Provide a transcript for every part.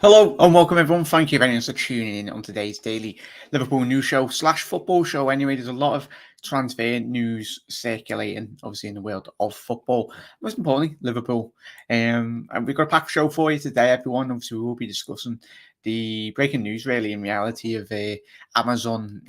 Hello and welcome everyone. Thank you very much for tuning in on today's daily Liverpool news show / football show. Anyway, there's a lot of transfer news circulating, obviously, in the world of football. Most importantly, Liverpool. And we've got a packed show for you today, everyone. Obviously, we will be discussing the breaking news, really, in reality, of Amazon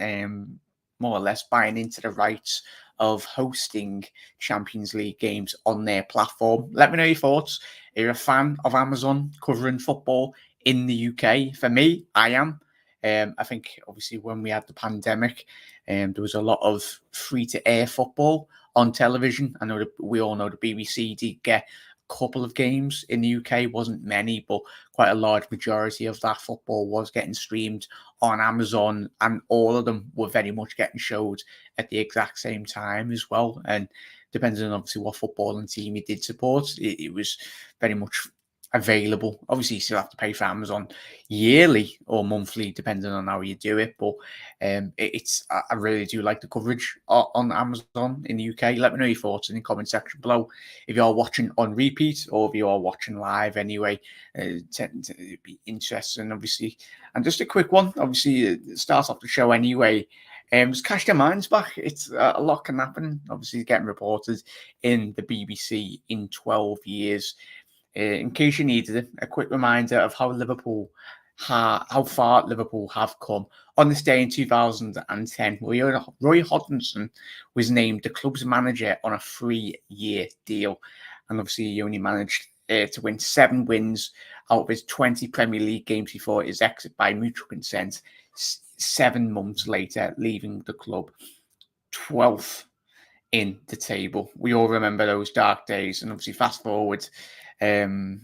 more or less buying into the rights of hosting Champions League games on their platform. Let me know your thoughts. Are you a fan of Amazon covering football in the UK? For me, I am. I think obviously when we had the pandemic, there was a lot of free-to-air football on television. I know that we all know the BBC did get a couple of games in the UK, wasn't many, but quite a large majority of that football was getting streamed on Amazon, and all of them were very much getting showed at the exact same time as well. And depending on obviously what footballing team you did support, it was very much available. Obviously, you still have to pay for Amazon yearly or monthly, depending on how you do it. But I really do like the coverage on Amazon in the UK. Let me know your thoughts in the comment section below. If you are watching on repeat or if you are watching live anyway, it'd be interesting, obviously. And just a quick one, obviously, start off the show anyway. Just cast your minds back. It's a lot can happen. Obviously, getting reported in the BBC in 12 years. In case you needed it, a quick reminder of how far Liverpool have come. On this day in 2010, Roy Hodgson was named the club's manager on a 3-year deal, and obviously he only managed to win 7 wins out of his 20 Premier League games before his exit by mutual consent. 7 months later, leaving the club 12th in the table. We all remember those dark days, and obviously fast forward to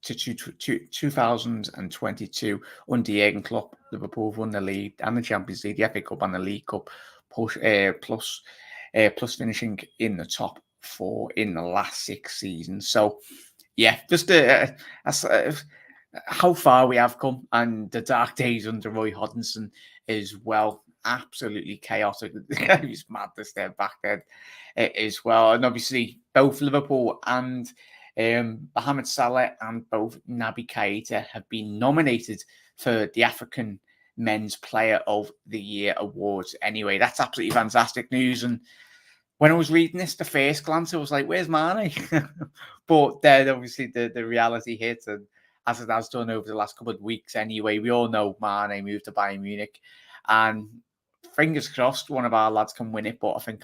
2022 under Jurgen Klopp, Liverpool won the league and the Champions League, the FA Cup and the League Cup, plus finishing in the top 4 in the last 6 seasons. So, yeah, just how far we have come, and the dark days under Roy Hodgson as well. Absolutely chaotic. It was madness there back then as well. And obviously, both Liverpool and Mohamed Salah and both Naby Keita have been nominated for the African Men's Player of the Year awards. Anyway, that's absolutely fantastic news. And when I was reading this, the first glance, I was like, where's Mane? But then obviously the reality hit, and as it has done over the last couple of weeks anyway, we all know Mane moved to Bayern Munich. And fingers crossed one of our lads can win it, but I think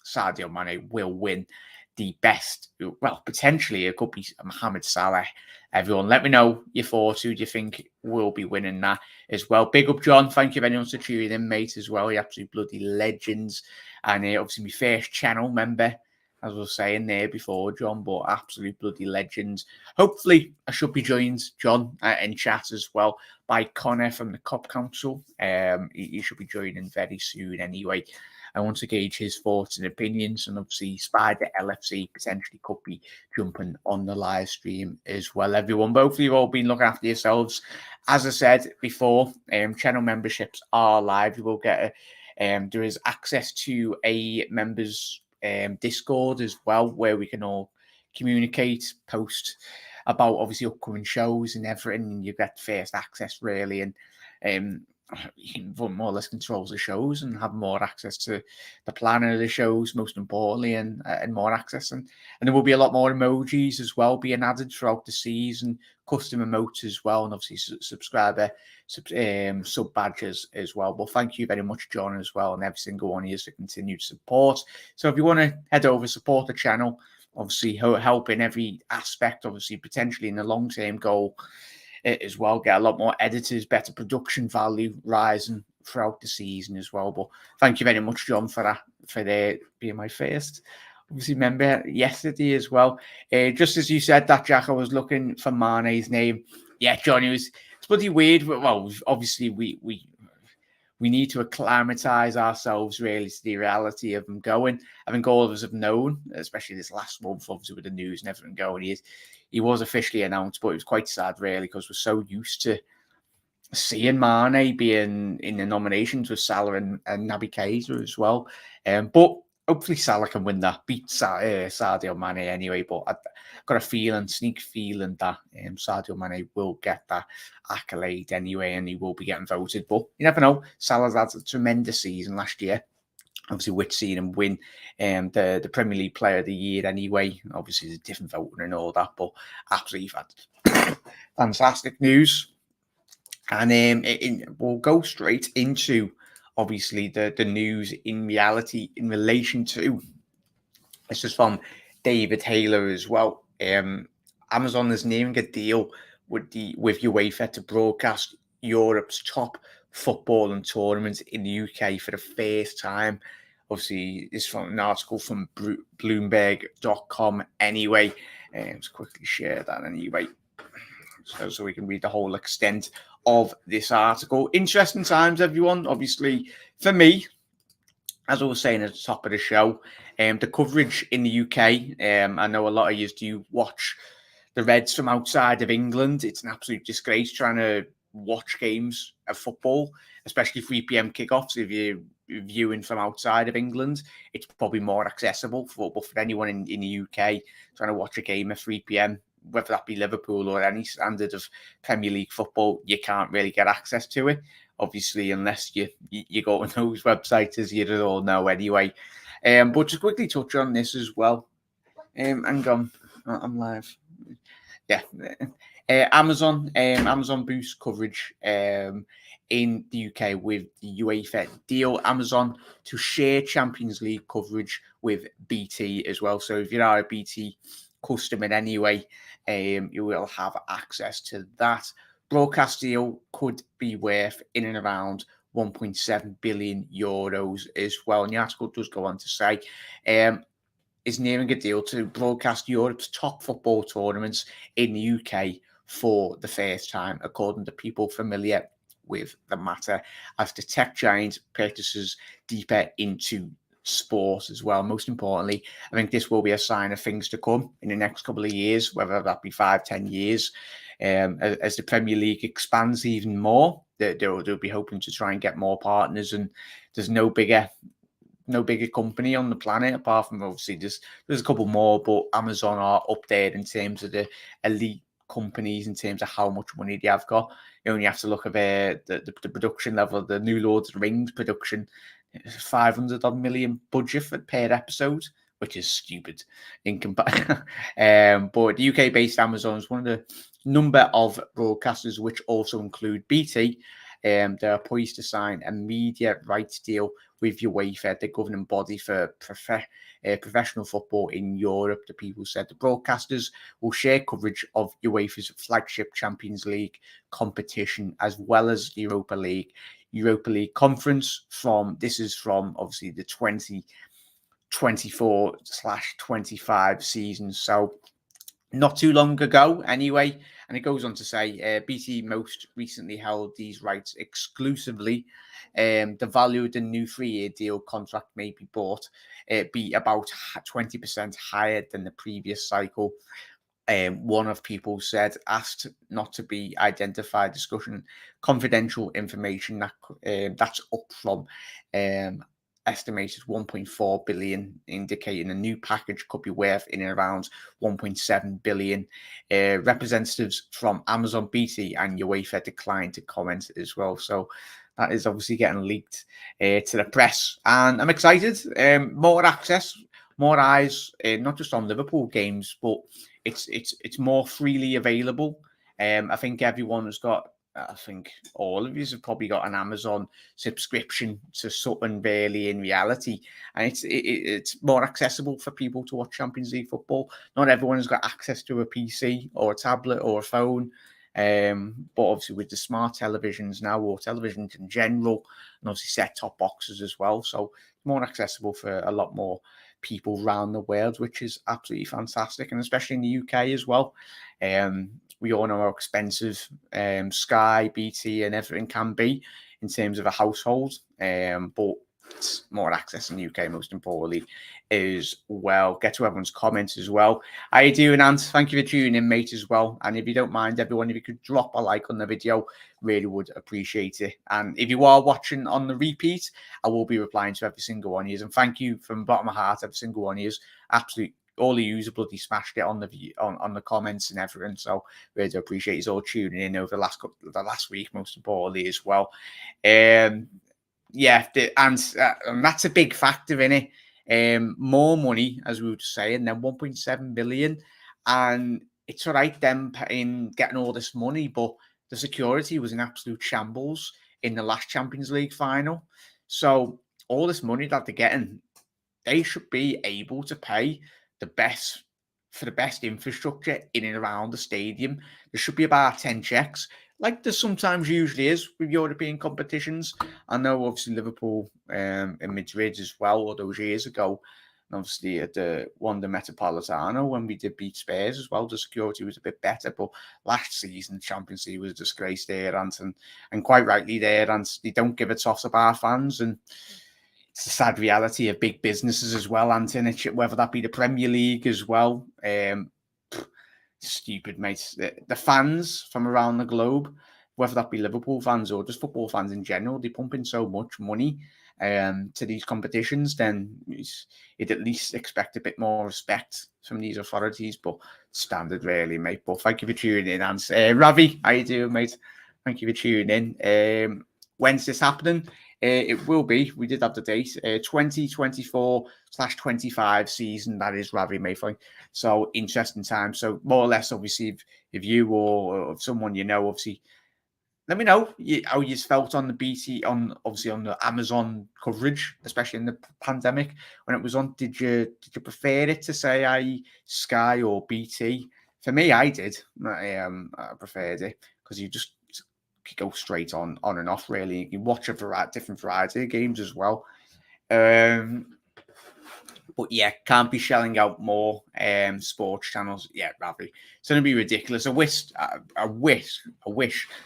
Sadio Mane will win the best. Well, potentially it could be Mohamed Salah. Everyone, let me know your thoughts. Who do you think will be winning that as well? Big up, John. Thank you very much for tuning in, mate, as well. You're absolute bloody legends. And obviously my first channel member, as I was saying there before, John, but absolute bloody legends. Hopefully, I should be joined, John, in chat as well by Connor from the Cop Council. He should be joining very soon anyway. I want to gauge his thoughts and opinions, and obviously Spider LFC potentially could be jumping on the live stream as well, everyone. But hopefully you've all been looking after yourselves. As I said before, channel memberships are live. You will get there is access to a members Discord as well, where we can all communicate, post about obviously upcoming shows and everything, and you get first access really, and you can more or less control the shows and have more access to the planning of the shows, most importantly, and more access. And there will be a lot more emojis as well being added throughout the season, custom emotes as well, and obviously subscriber sub badges as well. But thank you very much, John, as well, and every single one of you for continued support. So if you want to head over, support the channel, obviously help in every aspect, obviously potentially in the long-term goal as well, get a lot more editors, better production value rising throughout the season as well. But thank you very much, John, for that, for being my first, obviously, member yesterday as well. Just as you said that, Jack, I was looking for Mane's name. Yeah, John, it's bloody weird. Well, obviously, we need to acclimatise ourselves really to the reality of him going. I think all of us have known, especially this last month, obviously with the news and everything going, he was officially announced, but it was quite sad really, because we're so used to seeing Mane being in the nominations with Salah and Naby Keita as well. But hopefully Salah can win that, beat Sadio Mane anyway. But I've got a sneak feeling that Sadio Mane will get that accolade anyway, and he will be getting voted. But you never know. Salah's had a tremendous season last year. Obviously, we've seen him win the Premier League Player of the Year anyway. Obviously, there's a different voting and all that, but absolutely fantastic news. And we'll go straight into, obviously, the news in reality in relation to, this is from David Taylor as well. Amazon is nearing a deal with UEFA to broadcast Europe's top football and tournaments in the UK for the first time. Obviously, it's from an article from Bloomberg.com anyway. Let's quickly share that anyway, so we can read the whole extent of this article. Interesting times, everyone. Obviously, for me, as I was saying at the top of the show, the coverage in the UK, I know a lot of you do watch the Reds from outside of England. It's an absolute disgrace trying to watch games of football, especially 3 p.m. kickoffs. If you're viewing from outside of England, it's probably more accessible. But for anyone in the UK trying to watch a game at 3 p.m., whether that be Liverpool or any standard of Premier League football, you can't really get access to it. Obviously, unless you go on those websites, as you all know anyway. But to quickly touch on this as well. Hang on, I'm live. Yeah. Amazon boosts coverage in the UK with the UEFA deal. Amazon to share Champions League coverage with BT as well. So if you are a BT customer anyway, you will have access to that. Broadcast deal could be worth in and around 1.7 billion euros as well. And the article does go on to say, is nearing a deal to broadcast Europe's top football tournaments in the UK for the first time, according to people familiar with the matter, as the tech giant purchases deeper into sport as well. Most importantly, I think this will be a sign of things to come in the next couple of years, whether that be 5-10 years. As the Premier League expands even more, they'll be hoping to try and get more partners, and there's no bigger company on the planet apart from, obviously, there's a couple more, but Amazon are up there in terms of the elite companies, in terms of how much money they have got. You only have to look at the production level. The new Lord of the Rings production, 500 odd million budget per episode, which is stupid in comparison. But the UK-based Amazon is one of the number of broadcasters, which also include BT. They are poised to sign a media rights deal with UEFA, the governing body for professional football in Europe. The people said the broadcasters will share coverage of UEFA's flagship Champions League competition, as well as the Europa League Conference. This is from obviously the 2024/25 season. So not too long ago anyway. And it goes on to say, BT most recently held these rights exclusively. The value of the new 3-year deal contract may be be about 20% higher than the previous cycle. One of people said, asked not to be identified, discussion confidential information that's up from estimated 1.4 billion, indicating a new package could be worth in and around 1.7 billion. Representatives from Amazon, BT, and UEFA declined to comment as well. So that is obviously getting leaked to the press, and I'm excited. More access, more eyes, not just on Liverpool games, but it's more freely available. I think everyone has got. I think all of you have probably got an Amazon subscription to something really in reality, and it's more accessible for people to watch Champions League football. Not everyone has got access to a PC or a tablet or a phone, but obviously with the smart televisions now, or televisions in general, and obviously set-top boxes as well, so more accessible for a lot more people around the world, which is absolutely fantastic, and especially in the UK as well. We all know how expensive Sky, BT, and everything can be in terms of a household. But it's more access in the UK, most importantly, as well. Get to everyone's comments as well. How you doing, Ant? Thank you for tuning in, mate, as well. And if you don't mind, everyone, if you could drop a like on the video, really would appreciate it. And if you are watching on the repeat, I will be replying to every single one of you. And thank you from the bottom of my heart, every single one of you. Absolutely, all of you bloody smashed it on the comments and everything. So really do appreciate you all tuning in over the last week, most importantly, as well. Yeah, and that's a big factor in it. More money, as we were saying, than 1.7 billion, and it's all right them getting all this money, but the security was in absolute shambles in the last Champions League final. So all this money that they're getting, they should be able to pay the best for the best infrastructure in and around the stadium. There should be about 10 checks, like there sometimes usually is with European competitions. I know obviously Liverpool in Madrid as well, all those years ago. And obviously at the Wanda Metropolitano, when we did beat Spurs as well, the security was a bit better. But last season, Champions League was a disgrace there, and quite rightly there, and they don't give a toss about our fans. And it's the sad reality of big businesses as well, Anthony, whether that be the Premier League as well. Stupid, mate. The fans from around the globe, whether that be Liverpool fans or just football fans in general, they pump in so much money to these competitions, then you'd at least expect a bit more respect from these authorities, but standard really, mate. But thank you for tuning in, and Ravi, how you doing, mate? Thank you for tuning in. When's this happening? It will be, we did have the date, 2024/25 season, that is, Ravi Mayfield. So interesting time. So more or less, obviously, if you or someone you know, obviously, let me know how you felt on the BT, obviously on the Amazon coverage, especially in the pandemic when it was on. Did you prefer it to say Sky or BT? For me, I did. I preferred it because you just go straight on and off. Really, you can watch a different variety of games as well. But yeah, can't be shelling out more sports channels. Yeah, Ravi. It's going to be ridiculous. I wish. I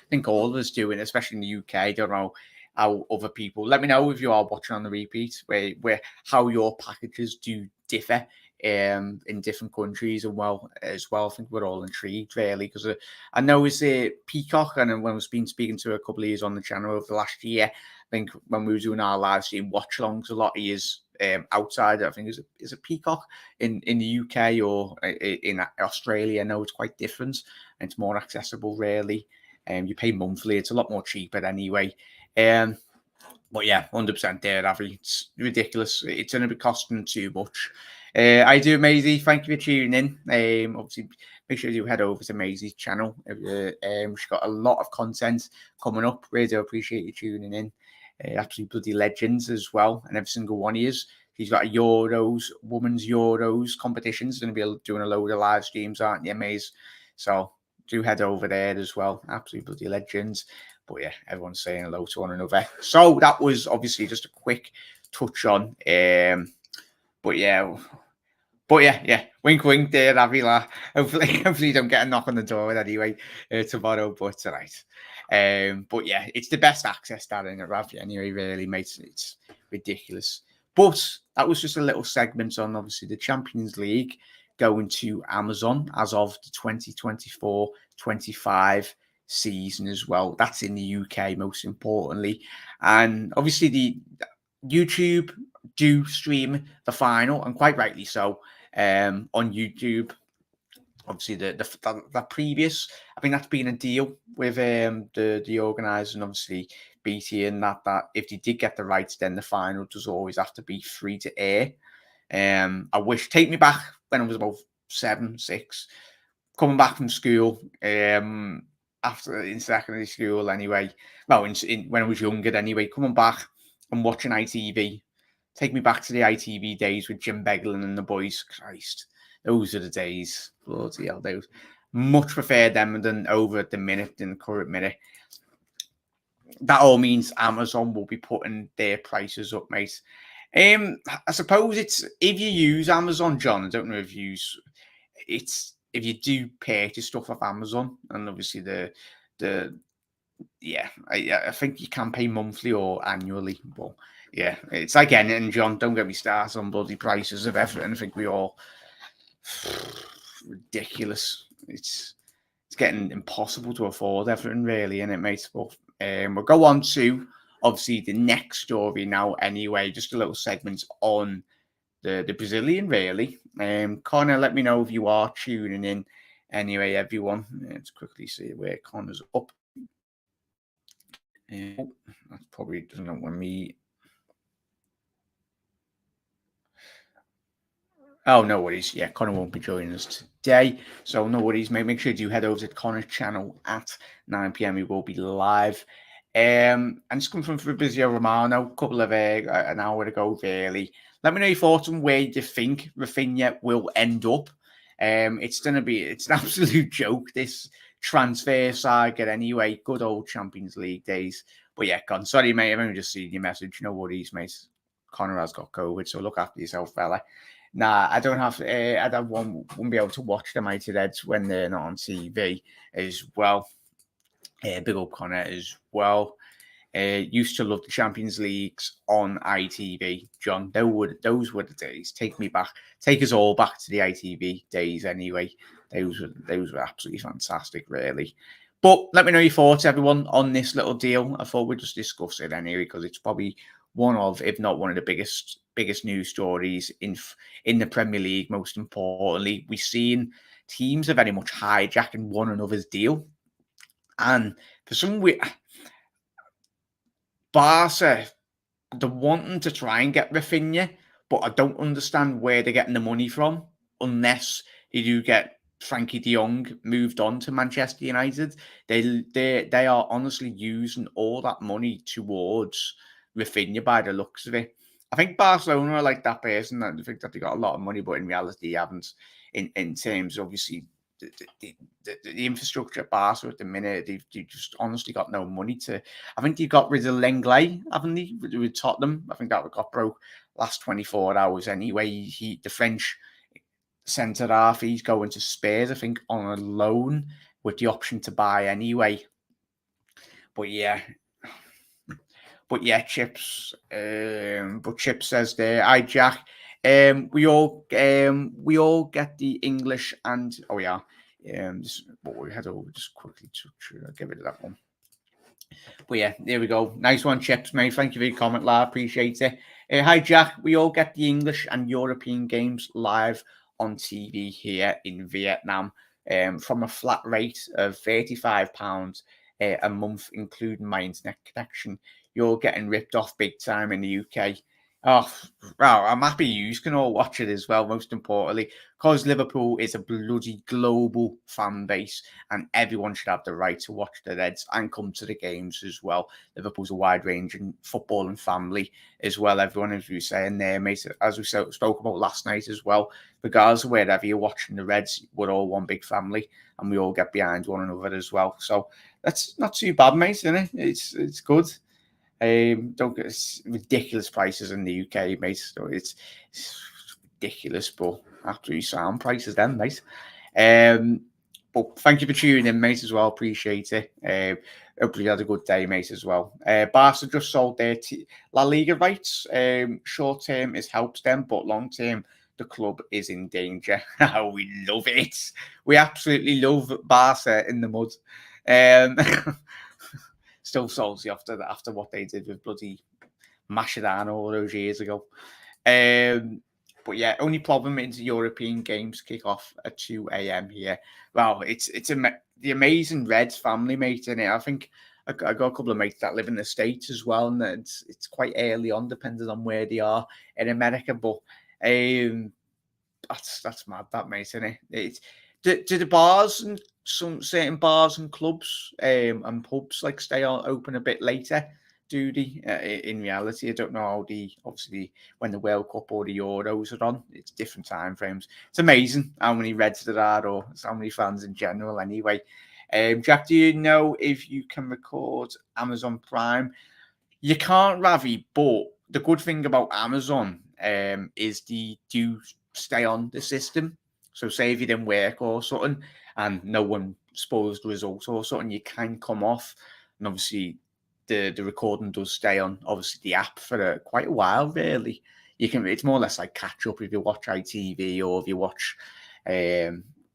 think all of us do it, especially in the UK. I don't know how other people. Let me know if you are watching on the repeat, where how your packages do differ in different countries as well. I think we're all intrigued really, because I know it's a Peacock, and when I've been speaking to a couple of years on the channel over the last year, I think when we were doing our live stream watch alongs, a lot of years outside, I think is a Peacock in the UK or in Australia. I know it's quite different and it's more accessible really. You pay monthly, it's a lot more cheaper anyway. But yeah, 100% there, Avi. It's ridiculous. It's going to be costing too much. I do, Maisie. Thank you for tuning in. Obviously, make sure you head over to Maisie's channel. She's got a lot of content coming up. Really do appreciate you tuning in. Absolutely bloody legends as well, and every single one of you. She's got a women's Euros competitions. Going to be doing a load of live streams, aren't you, Maze? So do head over there as well. Absolutely bloody legends. But yeah, everyone's saying hello to one another. So that was obviously just a quick touch on. But yeah, wink, wink there, Avila. Hopefully you don't get a knock on the door anyway tomorrow, but tonight. But yeah, it's the best access that in a Ravi anyway, really, mate. It's ridiculous. But that was just a little segment on obviously the Champions League going to Amazon as of the 2024-25 season as well. That's in the UK, most importantly. And obviously the YouTube do stream the final, and quite rightly so, on YouTube. Obviously, the previous, I think that's been a deal with the organisers and obviously BT, and that if they did get the rights, then the final does always have to be free to air. I wish, take me back when I was about 7, 6, coming back from school, after in secondary school anyway. Well, when I was younger anyway, coming back and watching ITV. Take me back to the ITV days with Jim Beglin and the boys. Christ, those are the days. Bloody hell, those. Much prefer them than over at the minute, in the current minute. That all means Amazon will be putting their prices up, mate. I suppose it's, if you use Amazon, John, I don't know if you do purchase stuff off Amazon, and obviously I think you can pay monthly or annually, but Yeah, it's like anything, John. Don't get me started on bloody prices of everything. I think we all ridiculous. It's getting impossible to afford everything, really, and it mate. But we'll go on to obviously the next story now. Anyway, just a little segment on the Brazilian, really. Connor, let me know if you are tuning in. Anyway, everyone, let's quickly see where Connor's up. That probably doesn't want me. Oh, no worries. Yeah, Connor won't be joining us today. So no worries, mate. Make sure you head over to Connor's channel at 9 p.m. We will be live. And it's come from Fabrizio Romano, a couple of an hour ago, really. Let me know your thoughts on where you think Rafinha will end up. It's an absolute joke, this transfer saga anyway. Good old Champions League days. But yeah, Con, sorry, mate. I've only just seen your message. No worries, mate. Connor has got COVID, so look after yourself, fella. Nah, I don't have. I won't be able to watch the Mighty Reds when they're not on TV as well. Big old Connor as well. Used to love the Champions Leagues on ITV. John, those were the days. Take us all back to the ITV days. Anyway, those were absolutely fantastic, really. But let me know your thoughts, everyone, on this little deal. I thought we'd just discuss it anyway because it's probably one of, if not one of the biggest news stories in the Premier League. Most importantly, we've seen teams are very much hijacking one another's deal, and for some reason, Barca, they're wanting to try and get Rafinha, but I don't understand where they're getting the money from unless you do get Frankie de Jong moved on to Manchester United. They are honestly using all that money towards Rafinha by the looks of it. I think Barcelona are like that person that I think that they got a lot of money, but in reality, they haven't. In terms, obviously, the infrastructure at Barca at the minute, they've just honestly got no money to. I think they got rid of Lenglet, haven't they, with Tottenham? I think that got broke last 24 hours anyway. The French centre half, he's going to Spurs, I think, on a loan with the option to buy anyway. But yeah, Chips. But Chips says there, "Hi Jack. We all get the English and oh yeah. But we had to just quickly get rid of that one. But yeah, there we go. Nice one, Chips, mate. Thank you for your comment, lad. Appreciate it. Hi, Jack. We all get the English and European games live on TV here in Vietnam from a flat rate of £35 a month, including my internet connection. You're getting ripped off big time in the UK. Oh, wow. I'm happy you can all watch it as well, most importantly, because Liverpool is a bloody global fan base and everyone should have the right to watch the Reds and come to the games as well. Liverpool's a wide-ranging football and family as well. Everyone, as we were saying there, mate, as we spoke about last night as well, regardless of wherever you're watching the Reds, we're all one big family and we all get behind one another as well. So that's not too bad, mate, isn't it? It's good. Don't get ridiculous prices in the UK, mate. So it's ridiculous, but absolutely sound prices then, mate. But thank you for tuning in, mate, as well. Appreciate it. Hopefully you had a good day, mate, as well. Barca just sold their La Liga rights. Short term, it helps them, but long term, the club is in danger. We love it. We absolutely love Barca in the mud. Still salty after what they did with bloody Mascherano all those years ago. But yeah, only problem is European games kick off at 2 a.m. here. Well, it's the amazing Reds family, mate, in it. I think I got a couple of mates that live in the States as well, and it's quite early on, depending on where they are in America. But that's mad, that, mate, isn't it? It's do the bars and some certain bars and clubs and pubs like stay open a bit later? Do they? In reality, I don't know how obviously when the World Cup or the Euros are on, it's different time frames. It's amazing how many Reds there are, or how many fans in general. Anyway, Jack, do you know if you can record Amazon Prime? You can't, Ravi, but the good thing about Amazon is they do stay on the system. So say if you didn't work or something and no one spoils the results or something, you can come off. And obviously the recording does stay on obviously the app for quite a while. Really, it's more or less like catch up if you watch ITV or if you watch BBC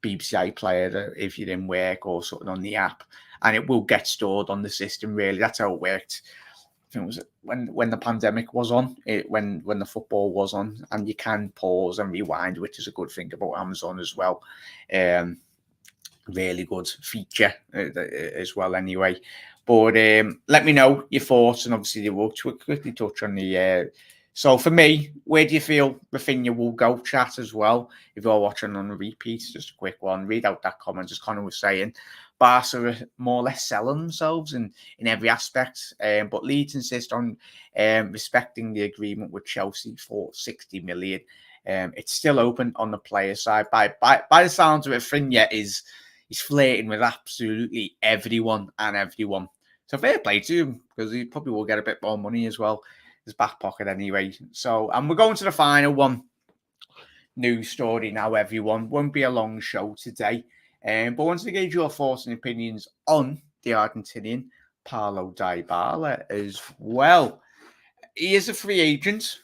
iPlayer if you're in work or something on the app, and it will get stored on the system. Really, that's how it worked. I think it was when the pandemic was on, when the football was on, and you can pause and rewind, which is a good thing about Amazon as well. Really good feature as well. Anyway, but let me know your thoughts, and obviously we'll quickly touch on the. So for me, where do you feel Rafinha will go? Chat as well. If you're watching on a repeat, just a quick one. Read out that comment, as Connor was saying. Barca are more or less selling themselves in every aspect, but Leeds insist on respecting the agreement with Chelsea for 60 million. It's still open on the player side. By the sounds of it, Rafinha he's flirting with absolutely everyone and everyone. So fair play to him, because he probably will get a bit more money as well. His back pocket anyway. So, and we're going to the final one. News story now, everyone. Won't be a long show today. But once to gauge your thoughts and opinions on the Argentinian Paulo Dybala as well. He is a free agent.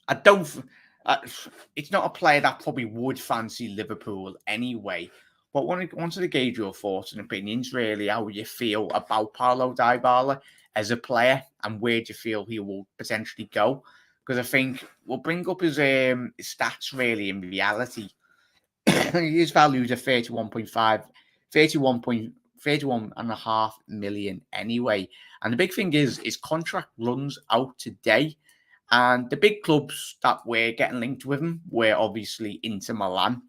It's not a player that probably would fancy Liverpool anyway. But wanted to gauge your thoughts and opinions, really, how you feel about Paulo Dybala as a player, and where do you feel he will potentially go? Because I think we'll bring up his stats, really, in reality. He is valued at 31.5 million anyway. And the big thing is his contract runs out today. And the big clubs that were getting linked with him were obviously Inter Milan.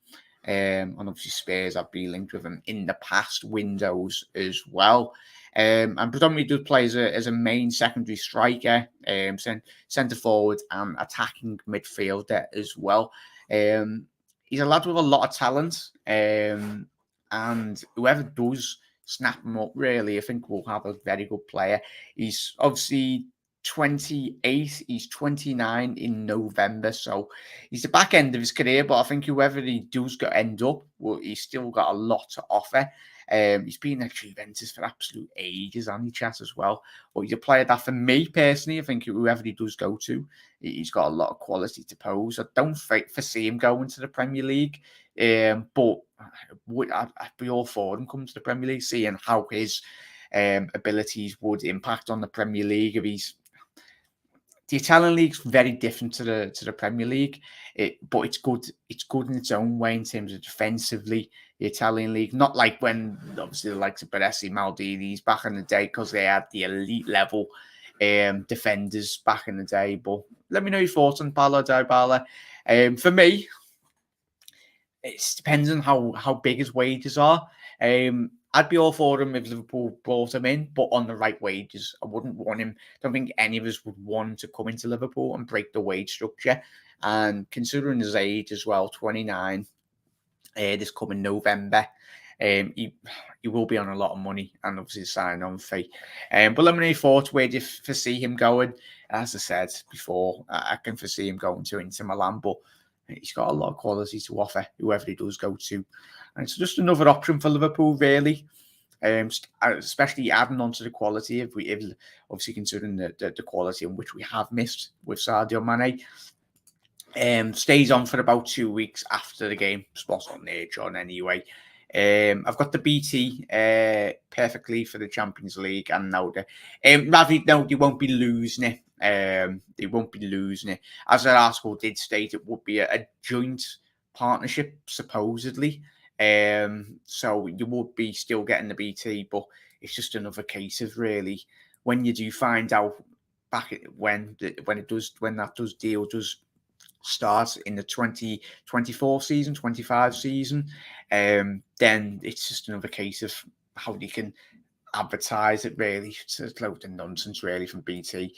And obviously Spurs have been linked with him in the past windows as well. And predominantly does play as a main secondary striker, centre forward and attacking midfielder as well. He's a lad with a lot of talent, and whoever does snap him up, really, I think we'll have a very good player. He's obviously 28, he's 29 in November, so he's the back end of his career, but I think whoever he does end up, well, he's still got a lot to offer. He's been at Juventus for absolute ages, and he chat as well. But he's a player that, for me personally, I think whoever he does go to, he's got a lot of quality to pose. I don't foresee him going to the Premier League, but I'd be all for him coming to the Premier League, seeing how his abilities would impact on the Premier League. If the Italian league's very different to the Premier League, but it's good. It's good in its own way in terms of defensively. The Italian league, not like when obviously the likes of Baresi, Maldini's back in the day, because they had the elite level defenders back in the day. But let me know your thoughts on Paulo Dybala. For me, it depends on how big his wages are. I'd be all for him if Liverpool brought him in, but on the right wages. I wouldn't want him. I don't think any of us would want to come into Liverpool and break the wage structure. And considering his age as well, 29, this coming November, he will be on a lot of money, and obviously sign-on fee. But let me know your thoughts. Where do you foresee him going? As I said before, I can foresee him going to Inter Milan, but he's got a lot of quality to offer, whoever he does go to. And it's just another option for Liverpool, really. Especially adding on to the quality, if obviously considering the quality in which we have missed with Sadio Mane. Stays on for about 2 weeks after the game. Spot on there, John, anyway. I've got the BT perfectly for the Champions League, and now Ravi, no, they won't be losing it. They won't be losing it. As that article did state, it would be a joint partnership, supposedly. So you would be still getting the BT, but it's just another case of, really, when you do find out back when that deal does start in the 2024 season, 25 season, then it's just another case of how they can advertise it, really. It's a load of nonsense, really, from BT.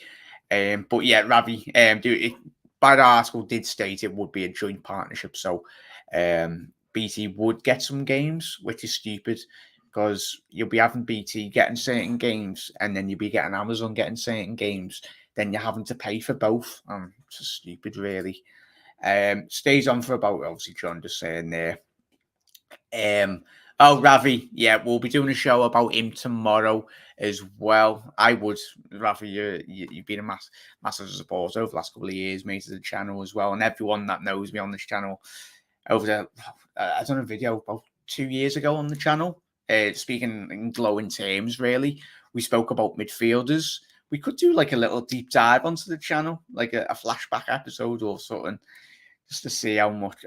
But yeah, Ravi, by the article did state it would be a joint partnership, so BT would get some games, which is stupid, because you'll be having BT getting certain games, and then you'll be getting Amazon getting certain games. Then you're having to pay for both. It's just stupid, really. Stays on for about, obviously, John just saying there. Oh, Ravi, yeah, we'll be doing a show about him tomorrow as well. I would, Ravi, you've been a massive supporter over the last couple of years, mate, to the channel as well, and everyone that knows me on this channel over the, I done a video about 2 years ago on the channel, speaking in glowing terms. Really, we spoke about midfielders. We could do like a little deep dive onto the channel, like a flashback episode or something, just to see how much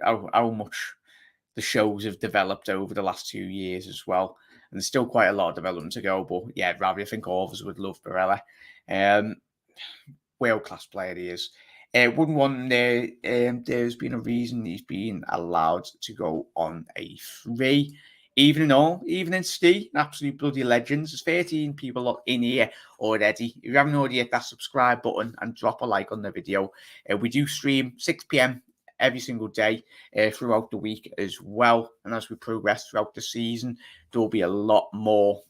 the shows have developed over the last 2 years as well. And there's still quite a lot of development to go. But yeah, Ravi, I think all of us would love Barella. Um, World class player he is. Wouldn't want there's been a reason he's been allowed to go on a free. Even in all, even in Steve, an absolute bloody legends. There's 13 people in here already. If you haven't already hit that subscribe button and drop a like on the video, we do stream 6 p.m. every single day throughout the week as well. And as we progress throughout the season, there will be a lot more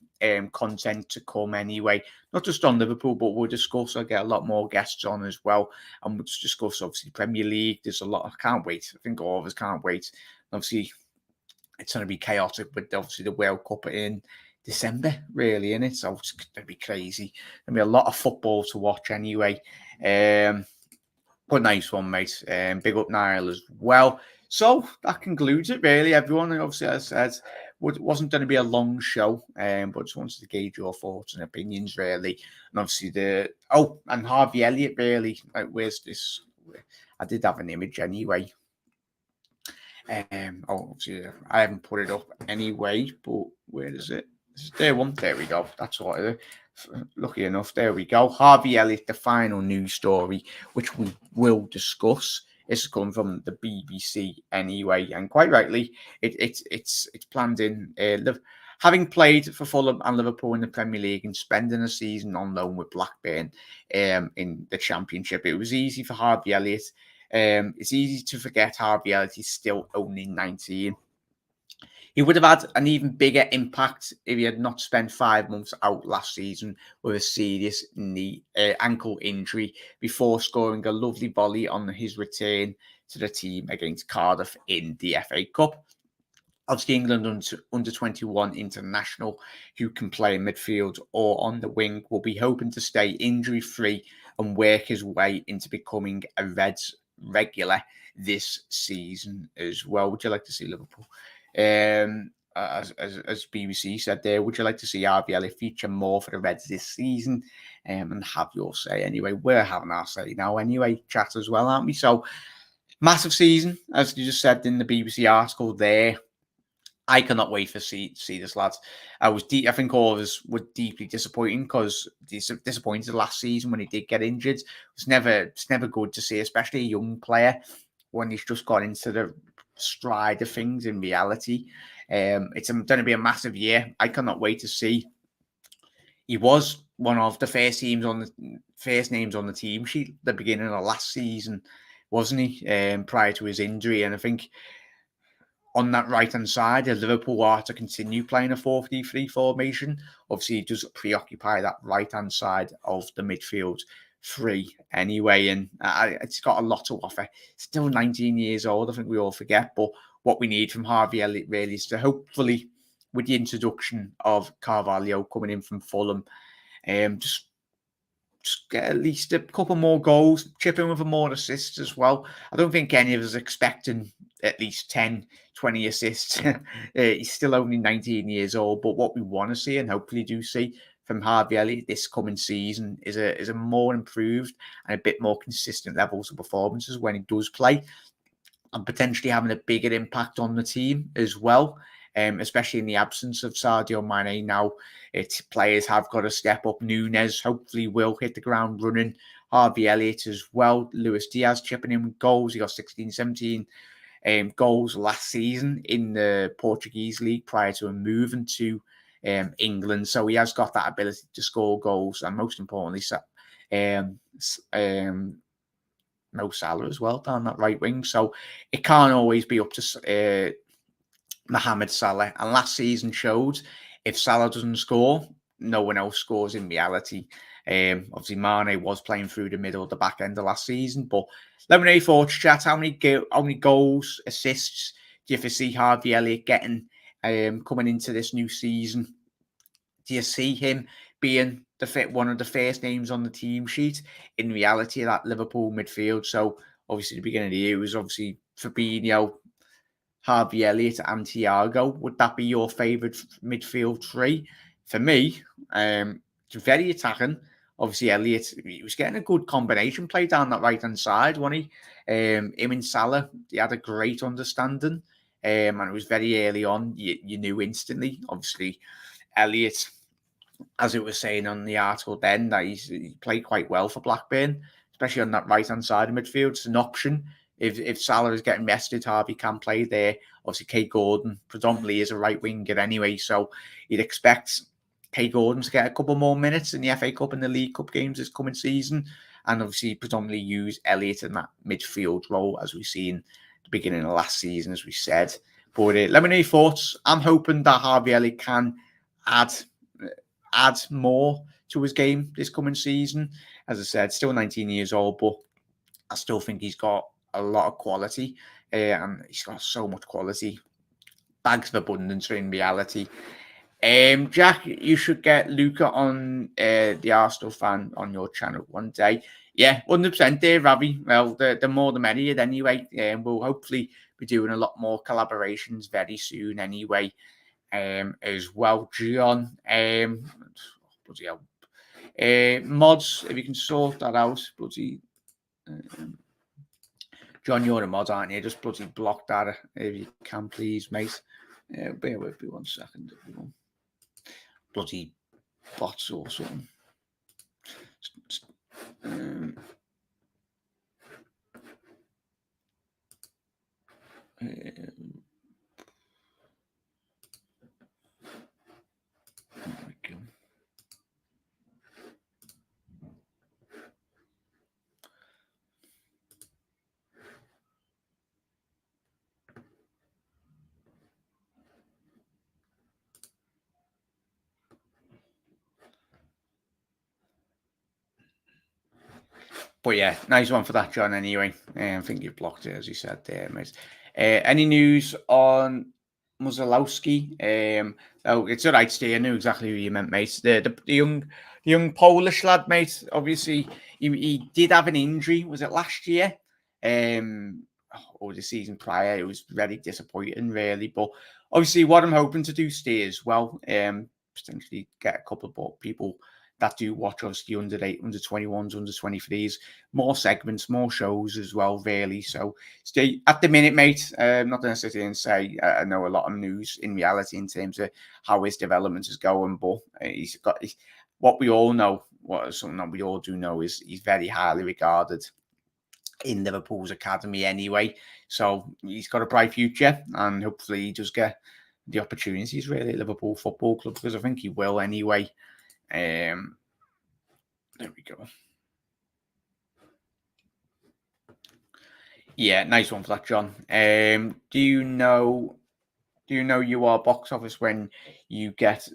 content to come anyway. Not just on Liverpool, but we'll discuss. I'll get a lot more guests on as well. And we'll discuss, obviously, Premier League. There's a lot. I can't wait. I think all of us can't wait. Obviously, it's going to be chaotic with obviously the World Cup in December, really, isn't it? So it's going to be crazy. There'll be a lot of football to watch anyway. But nice one, mate. Big up Niall as well. So that concludes it, really, everyone. And obviously, as I said, it wasn't going to be a long show, but just wanted to gauge your thoughts and opinions, really. And obviously, and Harvey Elliott, really. Like, where's this? I did have an image anyway. Obviously, I haven't put it up anyway, but where is it? There one. There we go. That's what it is. Lucky enough, there we go. Harvey Elliott, the final news story, which we will discuss. It's come from the BBC anyway, and quite rightly, it's planned in. Having played for Fulham and Liverpool in the Premier League and spending a season on loan with Blackburn in the Championship, it was easy for Harvey Elliott. It's easy to forget Harvey Elliott is still only 19. He would have had an even bigger impact if he had not spent 5 months out last season with a serious ankle injury before scoring a lovely volley on his return to the team against Cardiff in the FA Cup. Obviously, England under 21 international who can play in midfield or on the wing will be hoping to stay injury-free and work his way into becoming a Reds regular this season as well. Would you like to see Liverpool? As BBC said there, would you like to see Harvey Elliott feature more for the Reds this season? And have your say anyway. We're having our say now anyway, chat as well, aren't we? So, massive season, as you just said in the BBC article there. I cannot wait to see this, lads. I think all of us were deeply disappointed because disappointed last season when he did get injured. It's never good to see, especially a young player when he's just got into the stride of things in reality. It's going to be a massive year. I cannot wait to see. He was one of the first names on the team sheet at the beginning of last season, wasn't he? Prior to his injury, and I think on that right-hand side, if Liverpool are to continue playing a 4-3-3 formation, obviously it does preoccupy that right-hand side of the midfield three anyway, and it's got a lot to offer. Still 19 years old, I think we all forget, but what we need from Harvey Elliott really is to hopefully, with the introduction of Carvalho coming in from Fulham, just get at least a couple more goals, chip in with more assists as well. I don't think any of us are expecting at least 10, 20 assists. He's still only 19 years old, but what we want to see and hopefully do see from Harvey Elliott this coming season is a more improved and a bit more consistent levels of performances when he does play, and potentially having a bigger impact on the team as well. Especially in the absence of Sadio Mane now, players have got to step up. Nunes hopefully will hit the ground running. Harvey Elliott as well. Luis Diaz chipping in with goals. He got 16, 17 goals last season in the Portuguese league prior to him moving to England. So he has got that ability to score goals, and most importantly, Mo Salah as well down that right wing. So it can't always be up to Mohamed Salah. And last season showed if Salah doesn't score, no one else scores in reality. Obviously, Mane was playing through the middle, the back end of last season. But let me know your thoughts, chat. How many goals, assists do you foresee Harvey Elliott getting coming into this new season? Do you see him being one of the first names on the team sheet? In reality, that Liverpool midfield. So obviously, the beginning of the year was obviously Fabinho, Harvey Elliott, and Thiago. Would that be your favourite midfield three? For me, it's very attacking. Obviously, Elliott, he was getting a good combination play down that right hand side, wasn't he? Him and Salah, they had a great understanding. And it was very early on. You knew instantly. Obviously, Elliott, as it was saying on the article then, that he played quite well for Blackburn, especially on that right-hand side of midfield. It's an option. If Salah is getting rested, Harvey can play there. Obviously, Kay Gordon predominantly is a right winger anyway, so you'd expect Kay Gordon to get a couple more minutes in the FA Cup and the League Cup games this coming season, and obviously predominantly use Elliott in that midfield role, as we've seen the beginning of last season, as we said. But let me know your thoughts. I'm hoping that Harvey Elliott can add more to his game this coming season. As I said, still 19 years old, but I still think he's got a lot of quality, and he's got so much quality. Bags of abundance in reality. Jack, you should get Luca on the Arsenal fan on your channel one day. Yeah, 100% there, Ravi. Well, the more the merrier anyway. We'll hopefully be doing a lot more collaborations very soon anyway. As well, John. Bloody hell. Mods, if you can sort that out, bloody. John, you're a mod, aren't you? Just bloody block that if you can, please, mate. Bear with me 1 second, everyone. Bloody bots or something. But yeah, nice one for that, John, anyway. I think you've blocked it, as you said there, mate. Any news on Muzelowski? Oh, it's all right, Steve. I knew exactly who you meant, mate. The young Polish lad, mate. Obviously, he did have an injury. Was it last year? Or the season prior? It was very disappointing, really. But obviously, what I'm hoping to do, Steve, as well, potentially get a couple of people that do watch us, the under 8, under 21s, under 23s, more segments, more shows as well, really. So stay at the minute, mate. I'm not going to sit here and say I know a lot of news in reality in terms of how his development is going, but what we all know, something that we all do know is he's very highly regarded in Liverpool's academy anyway. So he's got a bright future, and hopefully he does get the opportunities really at Liverpool Football Club, because I think he will anyway. There we go. Yeah, nice one for that, John. Do you know you are box office when you get?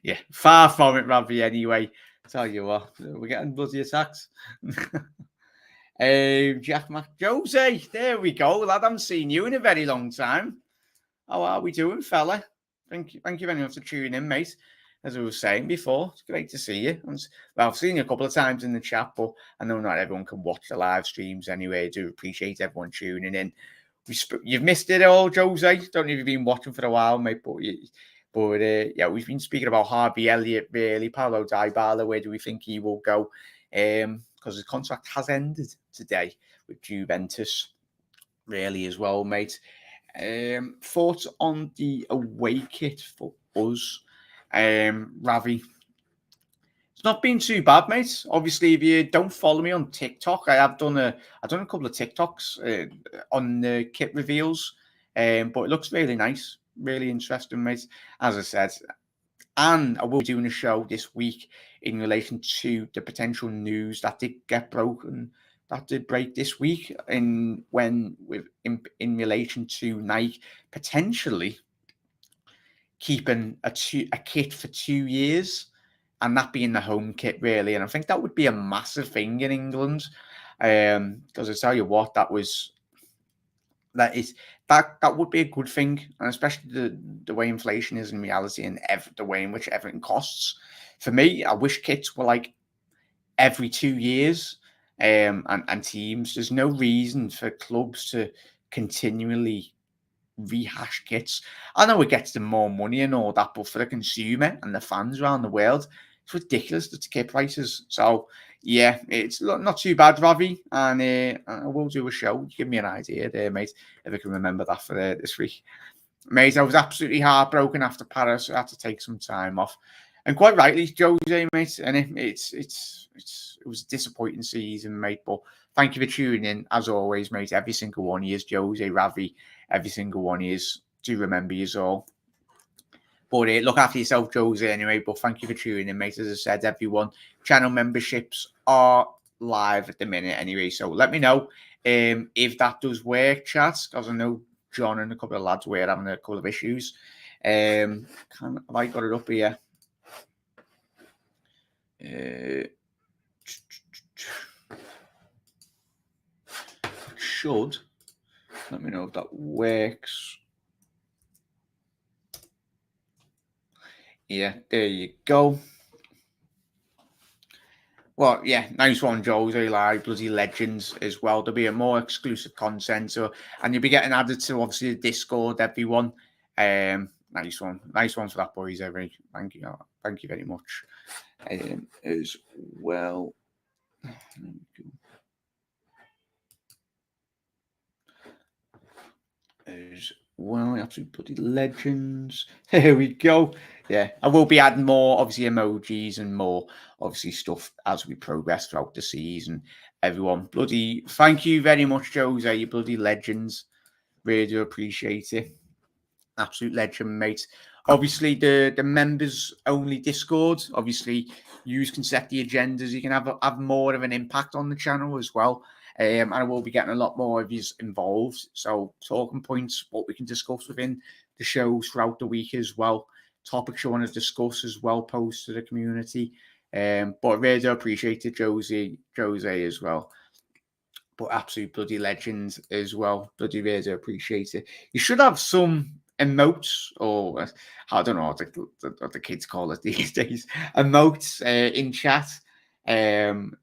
Yeah, far from it, Ravi. Anyway, tell you what, we're getting bloody attacks. Jack Jose, there we go, lad. I haven't seen you in a very long time. How are we doing, fella? Thank you very much for tuning in, mate. As I was saying before, it's great to see you. Well, I've seen you a couple of times in the chat, but I know not everyone can watch the live streams anyway. I do appreciate everyone tuning in. You've missed it all, Jose. Don't know if you've been watching for a while, mate, but yeah, we've been speaking about Harvey Elliott, really. Paulo Dybala, where do we think he will go? Because his contract has ended today with Juventus, really, as well, mate. Thoughts on the away kit for us? Ravi, it's not been too bad, mate. Obviously, if you don't follow me on TikTok, I've done a couple of TikToks on the kit reveals, but it looks really nice, really interesting, mate. As I said, and I will be doing a show this week in relation to the potential news that did get broken, that did break this week, in relation to Nike potentially keeping a kit for 2 years, and that being the home kit, really. And I think that would be a massive thing in England, because I tell you what, that that would be a good thing, and especially the way inflation is in reality and the way in which everything costs. For me, I wish kits were like every 2 years, and teams. There's no reason for clubs to continually rehash kits. I know it gets them more money and all that, but for the consumer and the fans around the world, it's ridiculous the kit prices. So yeah, it's not too bad, Ravi, and I will do a show. Give me an idea there, mate, if I can remember that for this week. Mate, I was absolutely heartbroken after Paris. I had to take some time off, and quite rightly, Jose, mate. And it was a disappointing season, mate. But thank you for tuning in, as always, mate. Every single one of you, Jose, Ravi, every single one of you. Do remember you all. But look after yourself, Jose, anyway. But thank you for tuning in, mate. As I said, everyone, channel memberships are live at the minute, anyway. So let me know if that does work, chat, because I know John and a couple of lads were having a couple of issues. Have I got it up here? Should. Let me know if that works. Yeah, there you go. Well, yeah, nice one, Jose. Like bloody legends as well. There'll be a more exclusive content, and you'll be getting added to obviously the Discord, everyone. Nice one for that, boys. Thank you very much. As well. As well, absolute bloody legends. Here we go. Yeah, I will be adding more, obviously, emojis and more, obviously, stuff as we progress throughout the season. Everyone, bloody, thank you very much, Jose. You bloody legends. Really do appreciate it. Absolute legend, mate. Obviously, the members only Discord. Obviously, you can set the agendas. You can have more of an impact on the channel as well. And I will be getting a lot more of you involved. So talking points, what we can discuss within the shows throughout the week as well. Topics you want to discuss as well, post to the community. But I really do appreciate it, Jose as well. But absolute bloody legends as well. Bloody really do appreciate it. You should have some emotes, or I don't know what the kids call it these days. Emotes in chat.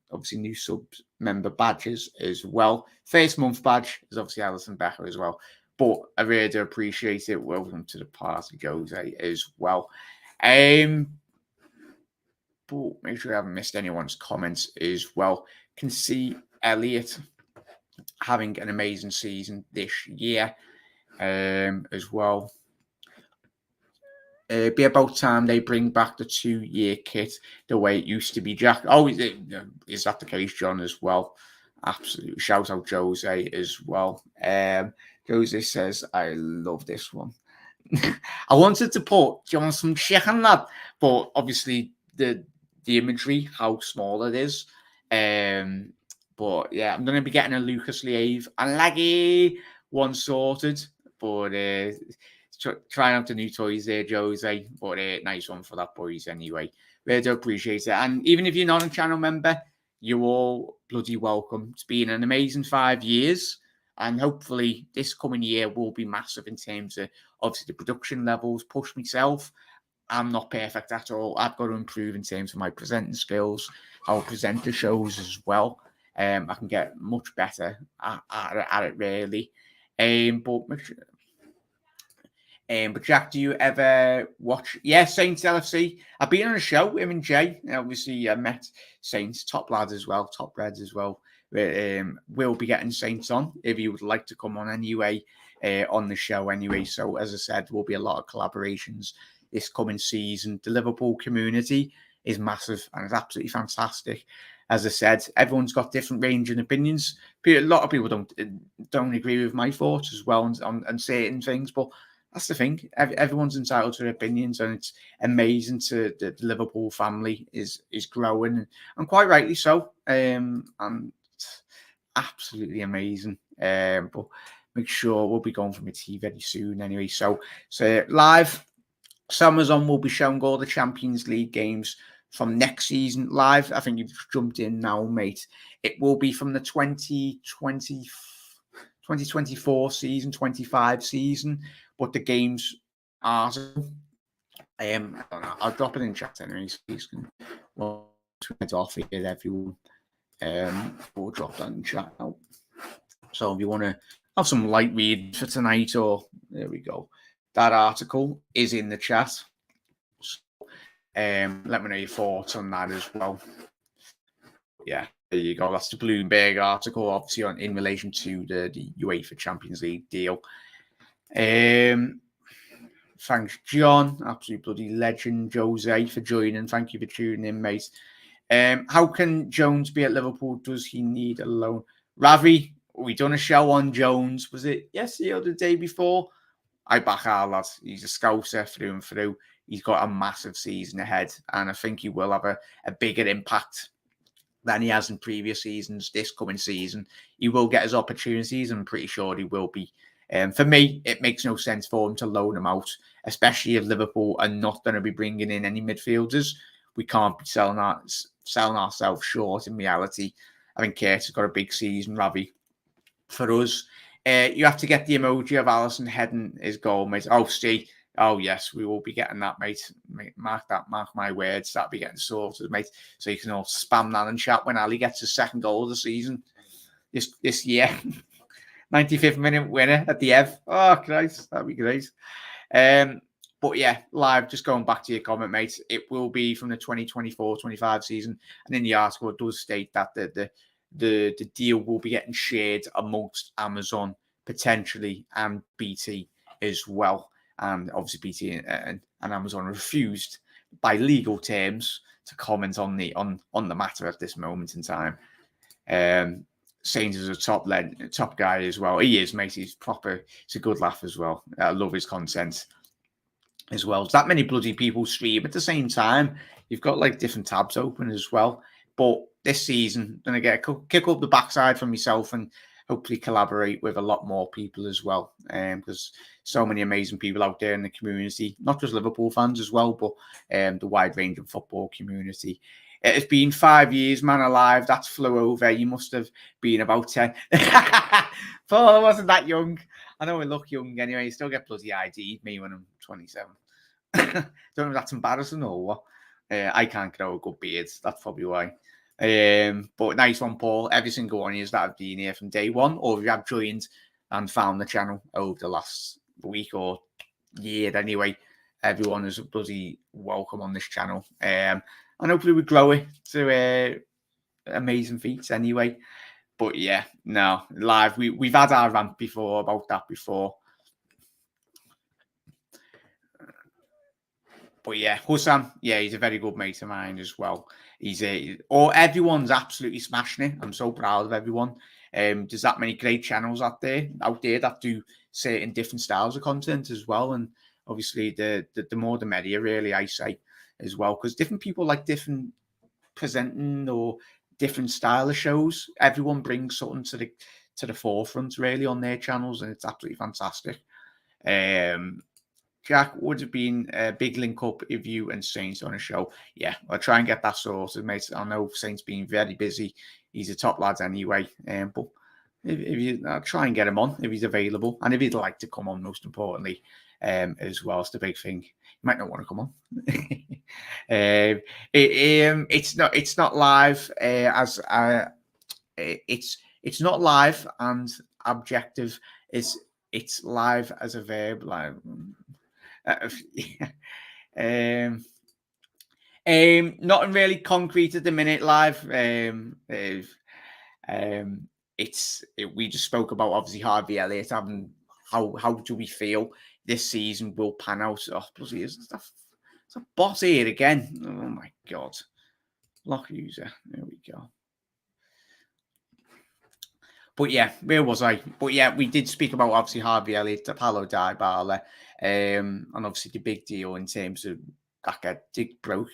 Obviously new sub member badges as well. First month badge is obviously Alison Becker as well. But I really do appreciate it. Welcome to the party, Jose, as well. But make sure I haven't missed anyone's comments as well. Can see Elliott having an amazing season this year as well. Be about time they bring back the 2-year kit the way it used to be, Jack. Oh, is that the case, John, as well? Absolutely. Shout out Jose as well. Jose says, I love this one. I wanted to put John some chicken, lad, but obviously the imagery, how small it is. But yeah, I'm going to be getting a Lucas Leive and Laggy one sorted, but trying out the new toys there, Jose. But nice one for that, boys, anyway. Really do appreciate it. And even if you're not a channel member, you're all bloody welcome. It's been an amazing 5 years. And hopefully this coming year will be massive in terms of obviously the production levels, push myself. I'm not perfect at all. I've got to improve in terms of my presenting skills, how I present the shows as well. I can get much better at it, really. But Jack, do you ever watch? Yeah, Saints LFC. I've been on a show, him and Jay. Obviously, I met Saints, top lads as well, top Reds as well. We'll be getting Saints on if you would like to come on anyway, on the show anyway. So as I said, there'll be a lot of collaborations this coming season. The Liverpool community is massive and it's absolutely fantastic. As I said, everyone's got different range and opinions. A lot of people don't agree with my thoughts as well on certain things, but that's the thing. Everyone's entitled to their opinions, and it's amazing the Liverpool family is growing, and quite rightly so. And absolutely amazing. But make sure we'll be going from a TV very soon anyway. So live, Summer's on. We'll be showing all the Champions League games from next season live. I think you've jumped in now, mate. It will be from the 2020. 2024 season, 25 season, but the games are. I don't know. I'll drop it in chat anyway, so you can head off here, everyone. We'll drop that in chat now. So if you want to have some light read for tonight, or there we go, that article is in the chat. So, let me know your thoughts on that as well. Yeah, there you go. That's the Bloomberg article, obviously in relation to the UEFA Champions League deal. Thanks, John. Absolute bloody legend, Jose, for joining. Thank you for tuning in, mate. How can Jones be at Liverpool? Does he need a loan? Ravi, we done a show on Jones. Was it yesterday or the day before? I back our lad. He's a scouser through and through. He's got a massive season ahead, and I think he will have a bigger impact than he has in previous seasons. This coming season, he will get his opportunities. I'm pretty sure he will be. For me, it makes no sense for him to loan him out, especially if Liverpool are not going to be bringing in any midfielders. We can't be selling ourselves short in reality. I think Curtis has got a big season, Ravi. For us, you have to get the emoji of Alisson heading his goal, mate. Oh, see. Oh, yes, we will be getting that, mate. Mark my words. That'll be getting sorted, mate. So you can all spam that in chat when Ali gets his second goal of the season this year. 95th minute winner at the Ev. Oh, Christ, that'd be great. But yeah, live, just going back to your comment, mate, it will be from the 2024-25 season. And in the article, it does state that the deal will be getting shared amongst Amazon, potentially, and BT as well. And obviously, BT and Amazon refused by legal terms to comment on the matter at this moment in time. Saints is a top guy as well. He is, mate. He's proper. It's a good laugh as well. I love his content as well. It's that many bloody people stream at the same time. You've got like different tabs open as well. But this season, I'm going to get a kick up the backside for myself and hopefully collaborate with a lot more people as well. Because so many amazing people out there in the community, not just Liverpool fans as well, but the wide range of football community. It's been 5 years, man, alive. That's flew over. You must have been about 10. Paul, I wasn't that young. I know I look young anyway. You still get bloody ID, me when I'm 27. Don't know if that's embarrassing or what. I can't grow a good beard. That's probably why. But nice one, Paul. Every single one of you that have been here from day one, or if you have joined and found the channel over the last week or year anyway, everyone is bloody welcome on this channel. And hopefully we grow it to amazing feats anyway. But yeah, no, live. We've had our rant before about that before. But yeah, Hussam, yeah, he's a very good mate of mine as well. Everyone's absolutely smashing it. I'm so proud of everyone. There's that many great channels out there that do certain different styles of content as well. And obviously the more the merrier, really, I say as well, because different people like different presenting or different style of shows. Everyone brings something to the forefront really on their channels, and it's absolutely fantastic. Jack, would have been a big link up if you and Saints on a show. Yeah, I'll try and get that sorted, mate. I know Saints being very busy. He's a top lad anyway. But I'll try and get him on if he's available, and if he'd like to come on, most importantly, as well. It's the big thing. You might not want to come on. It's not live it's not live and objective. It's live as a verb. Like, nothing really concrete at the minute. Live. We just spoke about obviously Harvey Elliott having how do we feel this season will pan out. Oh, bloody it's a bot here again. Oh my god. Lock user. There we go. But yeah, where was I? But yeah, we did speak about obviously Harvey Elliott, Paulo Dybala, and obviously the big deal in terms of that broke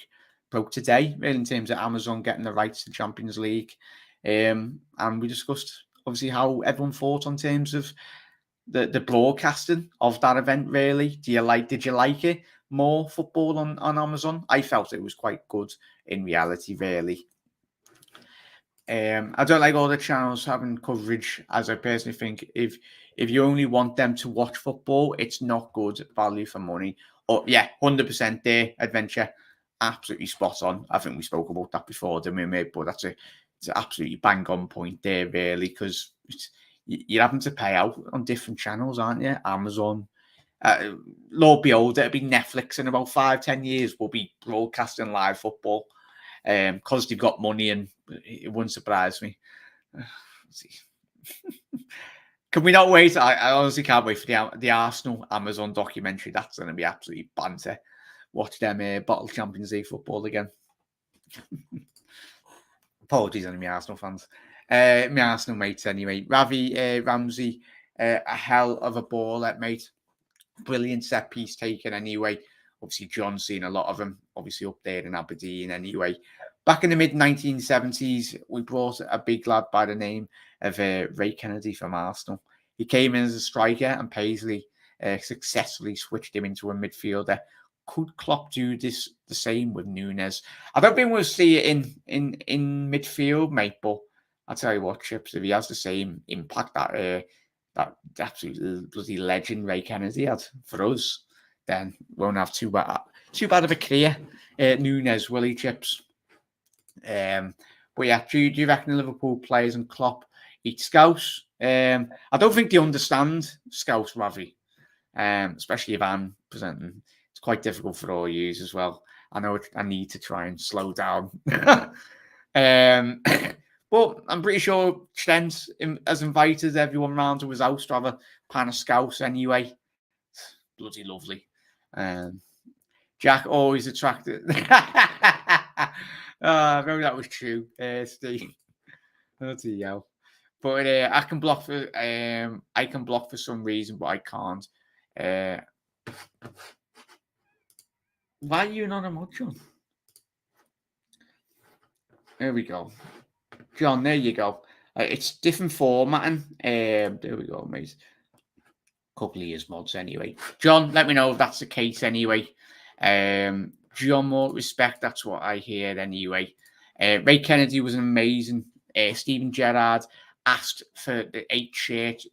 today, in terms of Amazon getting the rights to the Champions League. And we discussed obviously how everyone thought on terms of the broadcasting of that event. Really, did you like it more, football on Amazon? I felt it was quite good in reality, really. I don't like all the channels having coverage, as I personally think if you only want them to watch football, it's not good value for money. Or yeah, 100% there, adventure, absolutely spot on. I think we spoke about that before, didn't we, mate? But it's an absolutely bang on point there, really, because you're having to pay out on different channels, aren't you? Amazon. Lord behold, it'll be Netflix in about 5-10 years. We'll be broadcasting live football because they've got money, and it wouldn't surprise me. Can we not wait? I honestly can't wait for the Arsenal Amazon documentary. That's going to be absolutely banter. Watch them bottle Champions League football again. Apologies, enemy Arsenal fans. My Arsenal mates anyway. Ravi Ramsey, a hell of a baller, mate. Brilliant set piece taken anyway. Obviously, John's seen a lot of them, obviously up there in Aberdeen anyway. Back in the mid-1970s, we brought a big lad by the name of Ray Kennedy from Arsenal. He came in as a striker, and Paisley successfully switched him into a midfielder. Could Klopp do the same with Nunes? I don't think we'll see it in midfield, mate, but I'll tell you what, Chips, if he has the same impact that absolute bloody legend Ray Kennedy had for us, then we won't have too bad of a career. Nunes, will he, Chips? But yeah, do you reckon Liverpool players and Klopp eat scouse? I don't think they understand scouse, Ravi. Especially if I'm presenting. It's quite difficult for all yous as well. I know I need to try and slow down. But I'm pretty sure Trent has invited everyone round to his house to have a pan of scouse anyway. Bloody lovely. Jack always attracted. Maybe that was true, Steve. Bloody hell. But I can block for some reason, but I can't. Why are you not a mod, John? There we go. John, there you go. It's different formatting. There we go, mate. Couple of years mods anyway. John, let me know if that's the case anyway. John, more respect. That's what I hear anyway. Ray Kennedy was amazing. Steven Gerrard asked for the 8 shirt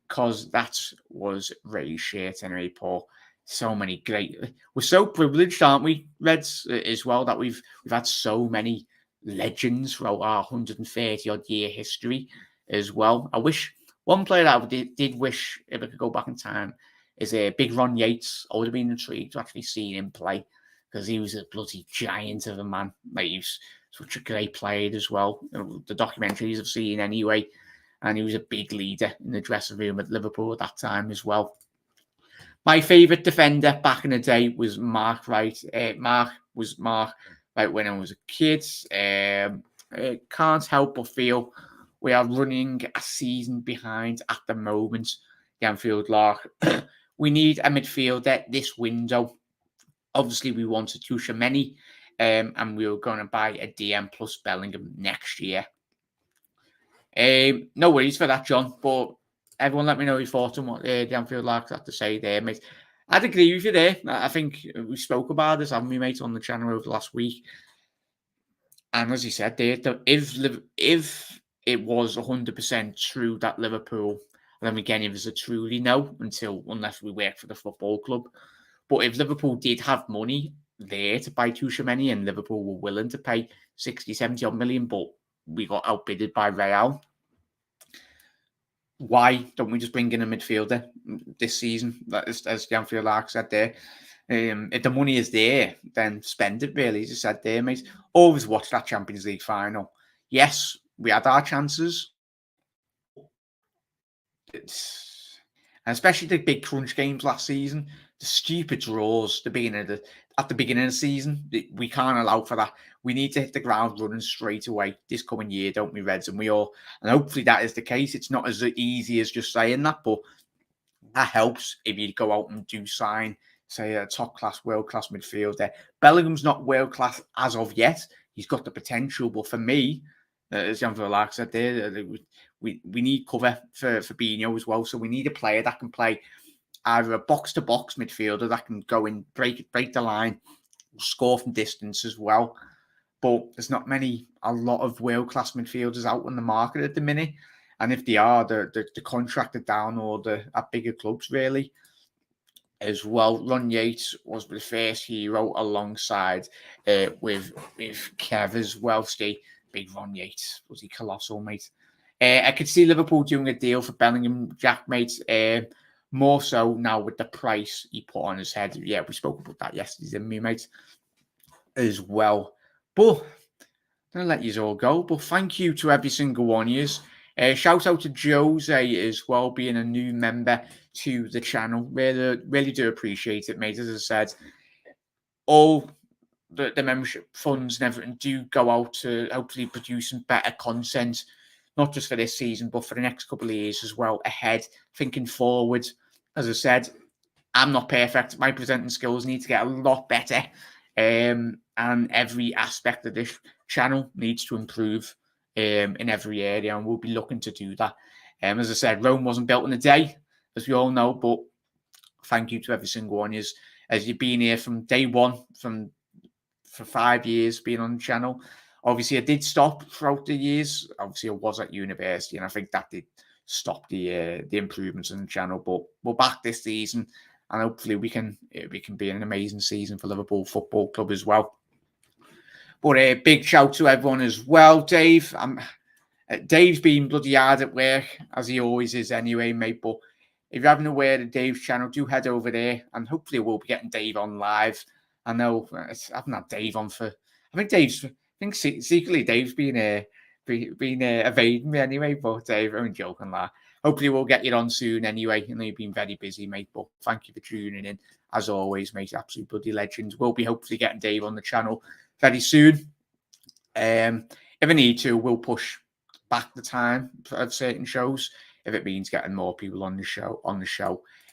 because that was Ray's shirt anyway, Paul. So many great. We're so privileged, aren't we, Reds, as well, that we've had so many legends throughout our 130 odd year history as well. I wish one player that I did wish, if I could go back in time, is a Big Ron Yates. I would have been intrigued to actually see him play because he was a bloody giant of a man. Like, he was such a great player as well. The documentaries I've seen anyway, and he was a big leader in the dressing room at Liverpool at that time as well. My favourite defender back in the day was Mark Wright. Mark right when I was a kid. Can't help but feel we are running a season behind at the moment. The Anfield Lark. We need a midfielder this window. Obviously, we wanted Tuchemeni, and we were going to buy a DM plus Bellingham next year. No worries for that, John. But everyone, let me know your thoughts on what the Anfield Larks have to say there, mate. I'd agree with you there. I think we spoke about this, haven't we, mate, on the channel over the last week. And as you said there, if it was 100% true that Liverpool, then again, it was a truly no, unless we work for the football club. But if Liverpool did have money there to buy Tuchemeni and Liverpool were willing to pay 60, 70 odd million, but we got outbidded by Real, why don't we just bring in a midfielder this season? As the Anfield Lark said there. If the money is there, then spend it, really, as you said there, mate. Always watch that Champions League final. Yes, we had our chances. And especially the big crunch games last season, the stupid draws at the beginning of the season, we can't allow for that. We need to hit the ground running straight away this coming year, don't we, Reds? And hopefully that is the case. It's not as easy as just saying that, but that helps if you go out and do sign, say, a top-class, world-class midfielder. Bellingham's not world-class as of yet. He's got the potential, but for me, as Jan Verlaag said there, we need cover for Fabinho as well. So we need a player that can play either a box-to-box midfielder that can go in, break the line, score from distance as well. but there's not a lot of world-class midfielders out on the market at the minute. And if they are, they're contracted down or they're at bigger clubs, really, as well. Ron Yates was the first hero alongside with Kev as well. Steve, big Ron Yates, was he colossal, mate? I could see Liverpool doing a deal for Bellingham, Jack, mate. More so now with the price he put on his head. Yeah, we spoke about that yesterday, didn't we, mate? As well. But I'm going to let you all go. But thank you to every single one of you. Shout out to Jose as well, being a new member to the channel. Really do appreciate it, mate. As I said, all the membership funds and everything do go out to hopefully producing better content, not just for this season, but for the next couple of years as well, ahead, thinking forward. As I said, I'm not perfect. My presenting skills need to get a lot better. And every aspect of this channel needs to improve in every area, and we'll be looking to do that. As I said, Rome wasn't built in a day, as we all know, but thank you to every single one of you as you've been here from day one, for 5 years being on the channel. Obviously, I did stop throughout the years. Obviously, I was at university, and I think that did stop the improvements in the channel. But we're back this season, and hopefully we can be an amazing season for Liverpool Football Club as well. But a big shout to everyone as well, Dave. Dave's been bloody hard at work, as he always is anyway, mate. But if you're having a word at Dave's channel, do head over there, and hopefully we'll be getting Dave on live. I know I haven't had Dave on for. I think secretly Dave's been evading me anyway. But Dave, I'm joking that. Hopefully we'll get you on soon anyway. I know you've been very busy, mate. But thank you for tuning in as always, mate. Absolute bloody legends. We'll be hopefully getting Dave on the channel very soon. If I need to, we'll push back the time of certain shows if it means getting more people on the show.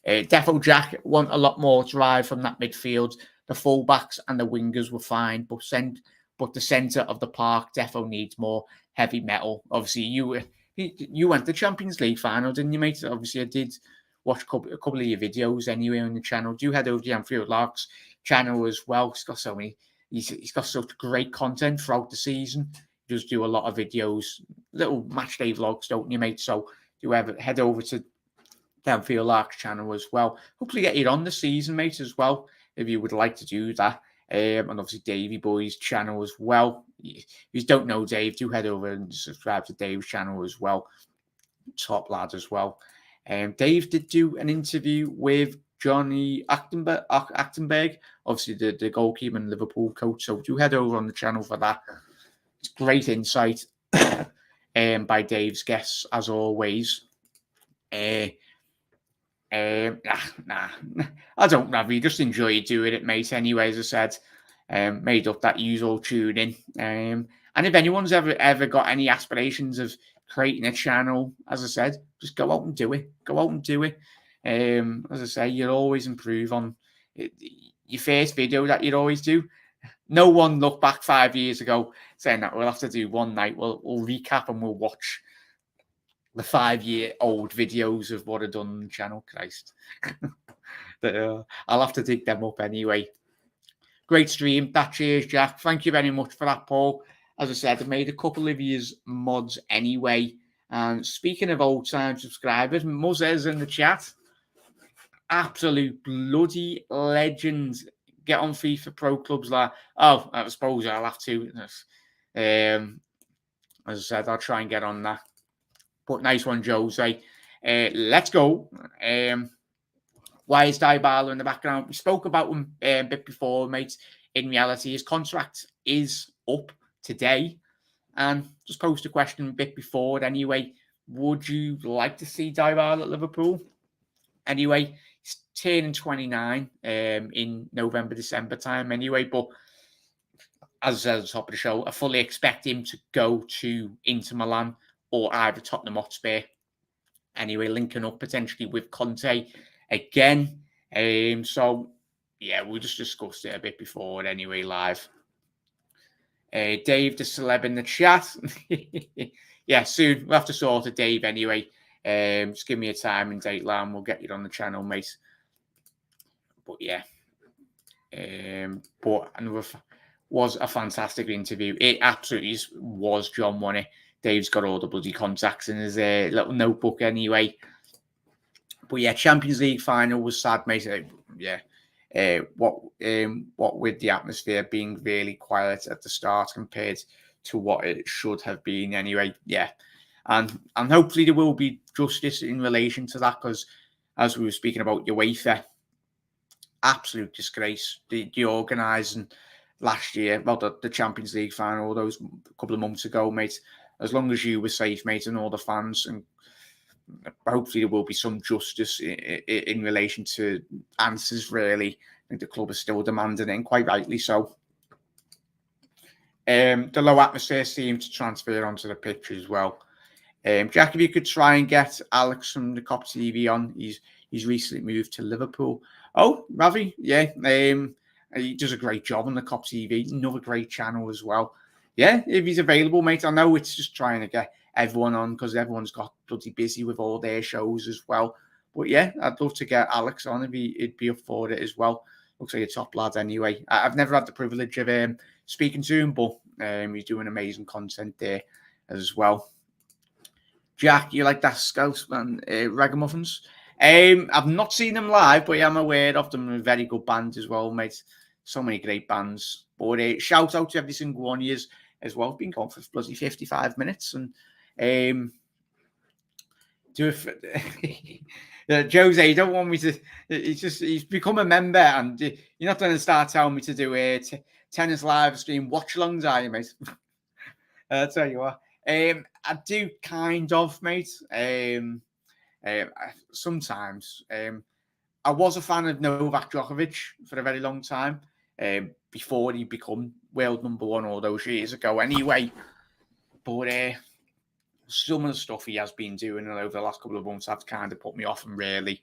Defo Jack want a lot more drive from that midfield. The fullbacks and the wingers were fine, but the centre of the park defo needs more heavy metal. Obviously, you went to the Champions League final, didn't you, mate? Obviously, I did watch a couple of your videos anyway on the channel. Do head over to Anfield Lark's channel as well. He's got so many. He's got such great content throughout the season. He does do a lot of videos, little match day vlogs, don't you, mate? So do head over to Anfield Lark's channel as well. Hopefully get you on the season, mate, as well, if you would like to do that. And obviously Davey Boy's channel as well. If you don't know Dave, do head over and subscribe to Dave's channel as well. Top lad as well. Dave did do an interview with Johnny Achtenberg, obviously the goalkeeper and Liverpool coach. So do head over on the channel for that. It's great insight by Dave's guests, as always. I don't really just enjoy doing it, mate. Anyway, as I said, made up that usual tune in. And if anyone's ever got any aspirations of creating a channel, as I said, just go out and do it. As I say, you'll always improve on your first video that you'd always do. No one looked back 5 years ago saying that we'll have to do one night. We'll recap and we'll watch the 5-year-old videos of what I've done on the channel. Christ. I'll have to dig them up anyway. Great stream. Cheers, Jack. Thank you very much for that, Paul. As I said, I made a couple of years mods anyway. And speaking of old-time subscribers, Muzzers in the chat. Absolute bloody legends. Get on FIFA Pro Clubs like, oh, I suppose I'll have to. As I said, I'll try and get on that. But nice one, Jose. Let's go. Why is Dybala in the background? We spoke about him a bit before, mate. In reality, his contract is up today. And just posed a question a bit before anyway. Would you like to see Dybala at Liverpool? Anyway, he's turning 29 in November, December time anyway. But as I said at the top of the show, I fully expect him to go to Inter Milan or either Tottenham Hotspur. Anyway, linking up potentially with Conte again. So, yeah, we just discussed it a bit before anyway, live. Dave, the celeb in the chat. Yeah, soon. We'll have to sort it, Dave, anyway. Just give me a time and date line. We'll get you on the channel, mate. But, yeah. But was a fantastic interview. It absolutely was John Money. Dave's got all the bloody contacts in his little notebook anyway. But yeah, Champions League final was sad, mate. Yeah. What with the atmosphere being really quiet at the start compared to what it should have been anyway. Yeah. And hopefully there will be justice in relation to that, because as we were speaking about UEFA, absolute disgrace. The organising last year, well, the Champions League final, those couple of months ago, mate. As long as you were safe, mate, and all the fans, and hopefully there will be some justice in relation to answers, really. I think the club is still demanding it, and quite rightly so. The low atmosphere seemed to transfer onto the pitch as well. Jack, if you could try and get Alex from the Cop TV on, he's recently moved to Liverpool. Oh, Ravi, yeah, he does a great job on the Cop TV. Another great channel as well. Yeah, if he's available, mate. I know it's just trying to get everyone on because everyone's got bloody busy with all their shows as well. But yeah, I'd love to get Alex on if he'd be up for it as well. Looks like a top lad anyway. I've never had the privilege of speaking to him, but he's doing amazing content there as well. Jack, you like that Scousman Ragamuffins? I've not seen them live, but I'm aware of them. A very good band as well, mate. So many great bands. But shout out to every single one of you as well. Been going for bloody 55 minutes. And Jose, you don't want me to. He's become a member, and you're not going to start telling me to do a tennis live stream watch alongs, are you, mate? I'll tell you what. I do kind of, mate. Sometimes. I was a fan of Novak Djokovic for a very long time, before he became world number one all those years ago anyway. But some of the stuff he has been doing over the last couple of months have kind of put me off him, really.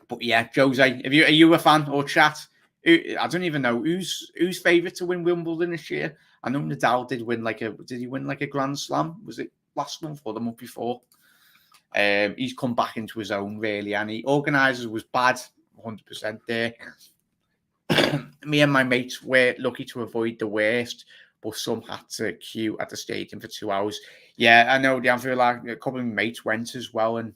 But yeah, Jose, are you a fan or chat? I don't even know who's favourite to win Wimbledon this year. I know Nadal did win did he win like a Grand Slam? Was it last month or the month before? He's come back into his own, really, and he organisers was bad, 100% there. Me and my mates were lucky to avoid the worst, but some had to queue at the stadium for 2 hours. Yeah, I know. I feel like a couple of my mates went as well, and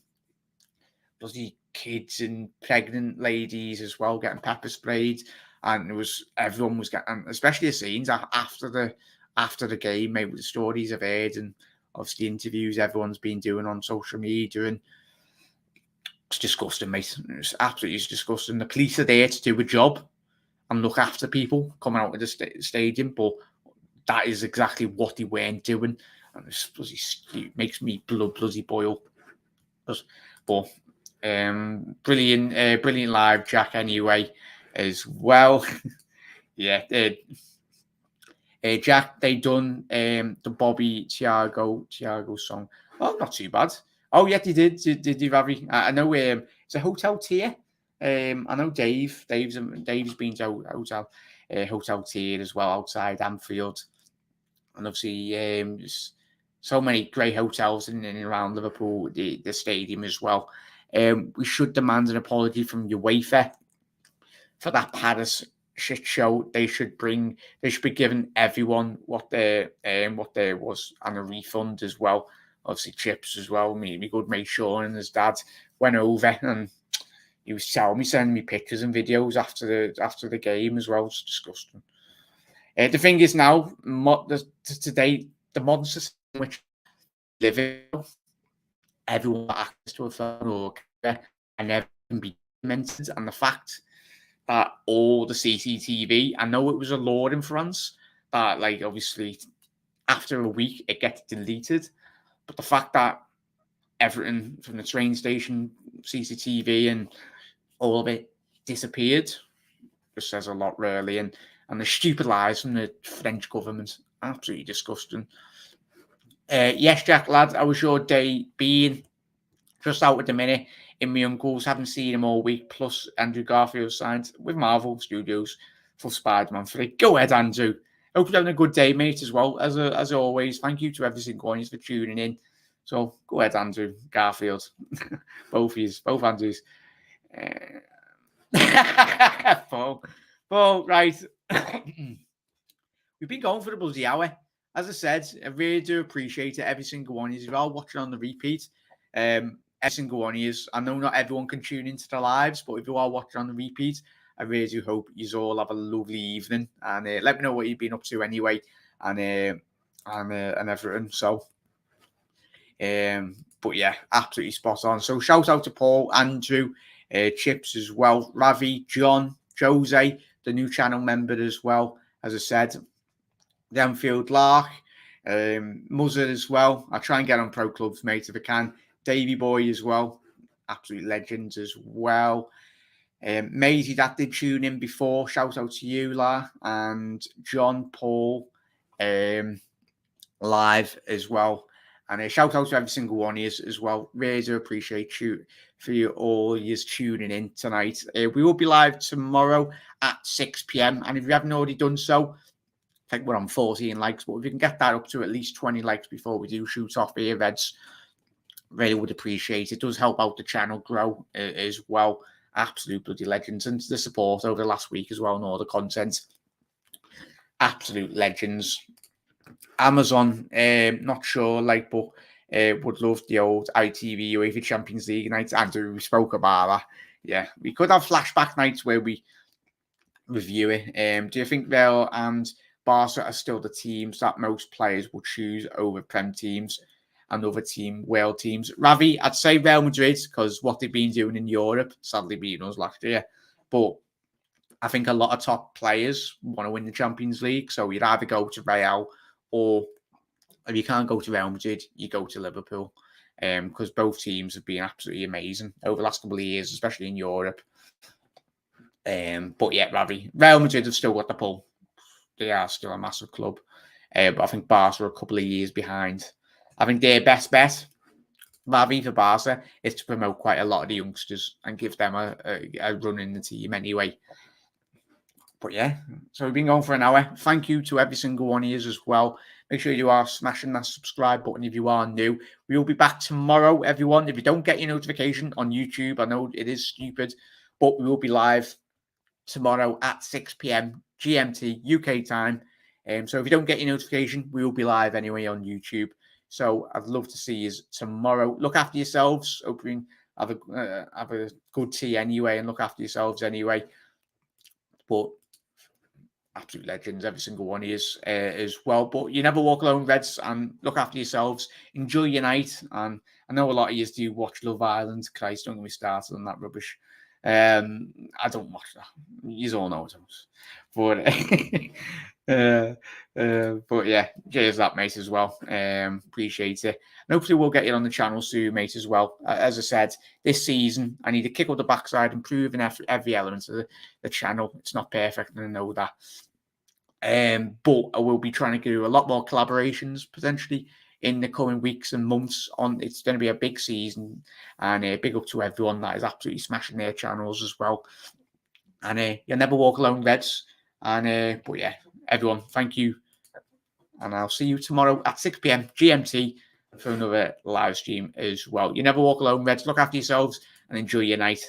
bloody kids and pregnant ladies as well getting pepper sprayed, and everyone was getting, especially the scenes after the game, mate, with the stories I've heard and obviously interviews everyone's been doing on social media, and it's disgusting, mate. It's absolutely disgusting. The police are there to do a job and look after people coming out of the stadium, but that is exactly what they weren't doing, and it makes me bloody boil. But brilliant live, Jack. Anyway, as well. Yeah, Jack, they done the Bobby Thiago song. Oh, not too bad. Oh, yeah, they did, Ravi. I know it's a hotel tier. I know Dave's been to hotel tier as well outside Anfield, and obviously there's so many great hotels in and around Liverpool, the stadium as well. We should demand an apology from UEFA for that Paris shit show. They should be giving everyone what there was, and a refund as well. Obviously chips as well. My good mate Sean and his dad went over, and he was sending me pictures and videos after the game as well. It's disgusting. The thing is now, today, the modern system in which we live in, everyone has access to a phone or camera, and everything can be documented. And the fact that all the CCTV, I know it was a law in France that, like, obviously after a week it gets deleted, but the fact that everything from the train station, CCTV, and all of it disappeared just says a lot, really. And the stupid lies from the French government, absolutely disgusting. Yes, Jack, lad, how was your day been? Just out at the minute in my uncle's, haven't seen him all week, plus Andrew Garfield signed with Marvel Studios for Spider-Man 3. Go ahead, Andrew. Hope you're having a good day, mate, as well. As always, thank you to every single one of you for tuning in. So go ahead, Andrew Garfield. both Andrews. Paul, right. we've been going for the bloody hour. As I said, I really do appreciate it. Every single one of you. If you are watching on the repeat, every single one of you. I know not everyone can tune into the lives, but if you are watching on the repeat, I really do hope you all have a lovely evening. And let me know what you've been up to anyway, and everything. So, but yeah, absolutely spot on. So shout out to Paul, Andrew, Chips as well, Ravi, John, Jose, the new channel member as well. As I said, the Anfield Lark, Muzzard as well. I'll try and get on Pro Clubs, mate, if I can. Davy Boy as well. Absolute legends as well. Maisie, that did tune in before. Shout out to you, La. And John Paul live as well. And shout out to every single one of you as well. Really do appreciate you for you all yous tuning in tonight. We will be live tomorrow at 6 p.m. And if you haven't already done so, I think we're on 14 likes, but if you can get that up to at least 20 likes before we do shoot off here, Reds, really would appreciate it. It does help out the channel grow as well. Absolute bloody legends. And the support over the last week as well and all the content. Absolute legends. Amazon, not sure, like, but would love the old ITV UEFA Champions League nights. Andrew, we spoke about that. Yeah, we could have flashback nights where we review it. Do you think Real and Barca are still the teams that most players will choose over Prem teams and other world teams? Ravi, I'd say Real Madrid because what they've been doing in Europe, sadly beating us last year. But I think a lot of top players want to win the Champions League. So you'd either go to Real or if you can't go to Real Madrid, you go to Liverpool. Because both teams have been absolutely amazing over the last couple of years, especially in Europe. But yeah, Ravi, Real Madrid have still got the pull. They are still a massive club. But I think Barca are a couple of years behind. I think their best bet, Ravi, for Barca, is to promote quite a lot of the youngsters and give them a run in the team anyway. But yeah, so we've been going for an hour. Thank you to every single one of you as well. Make sure you are smashing that subscribe button if you are new. We will be back tomorrow, everyone. If you don't get your notification on YouTube, I know it is stupid, but we will be live tomorrow at 6 p.m. GMT UK time. So if you don't get your notification, we will be live anyway on YouTube. So I'd love to see you tomorrow. Look after yourselves. Hope you have a good tea anyway, and look after yourselves anyway. But absolute legends, every single one of you as well. But you never walk alone, Reds, and look after yourselves. Enjoy your night. And I know a lot of you do watch Love Island. Christ, don't get me started on that rubbish. I don't watch that. You all know it. But yeah, cheers that, mate, as well. Appreciate it. And hopefully we'll get you on the channel soon, mate, as well. As I said, this season, I need to kick up the backside, improving every element of the channel. It's not perfect, and I know that. But I will be trying to do a lot more collaborations, potentially, in the coming weeks and months. It's going to be a big season, and big up to everyone that is absolutely smashing their channels as well. And you'll never walk alone, Reds. And but yeah, everyone, thank you, and I'll see you tomorrow at 6 p.m. GMT for another live stream as well. You never walk alone, Reds. Look after yourselves and enjoy your night.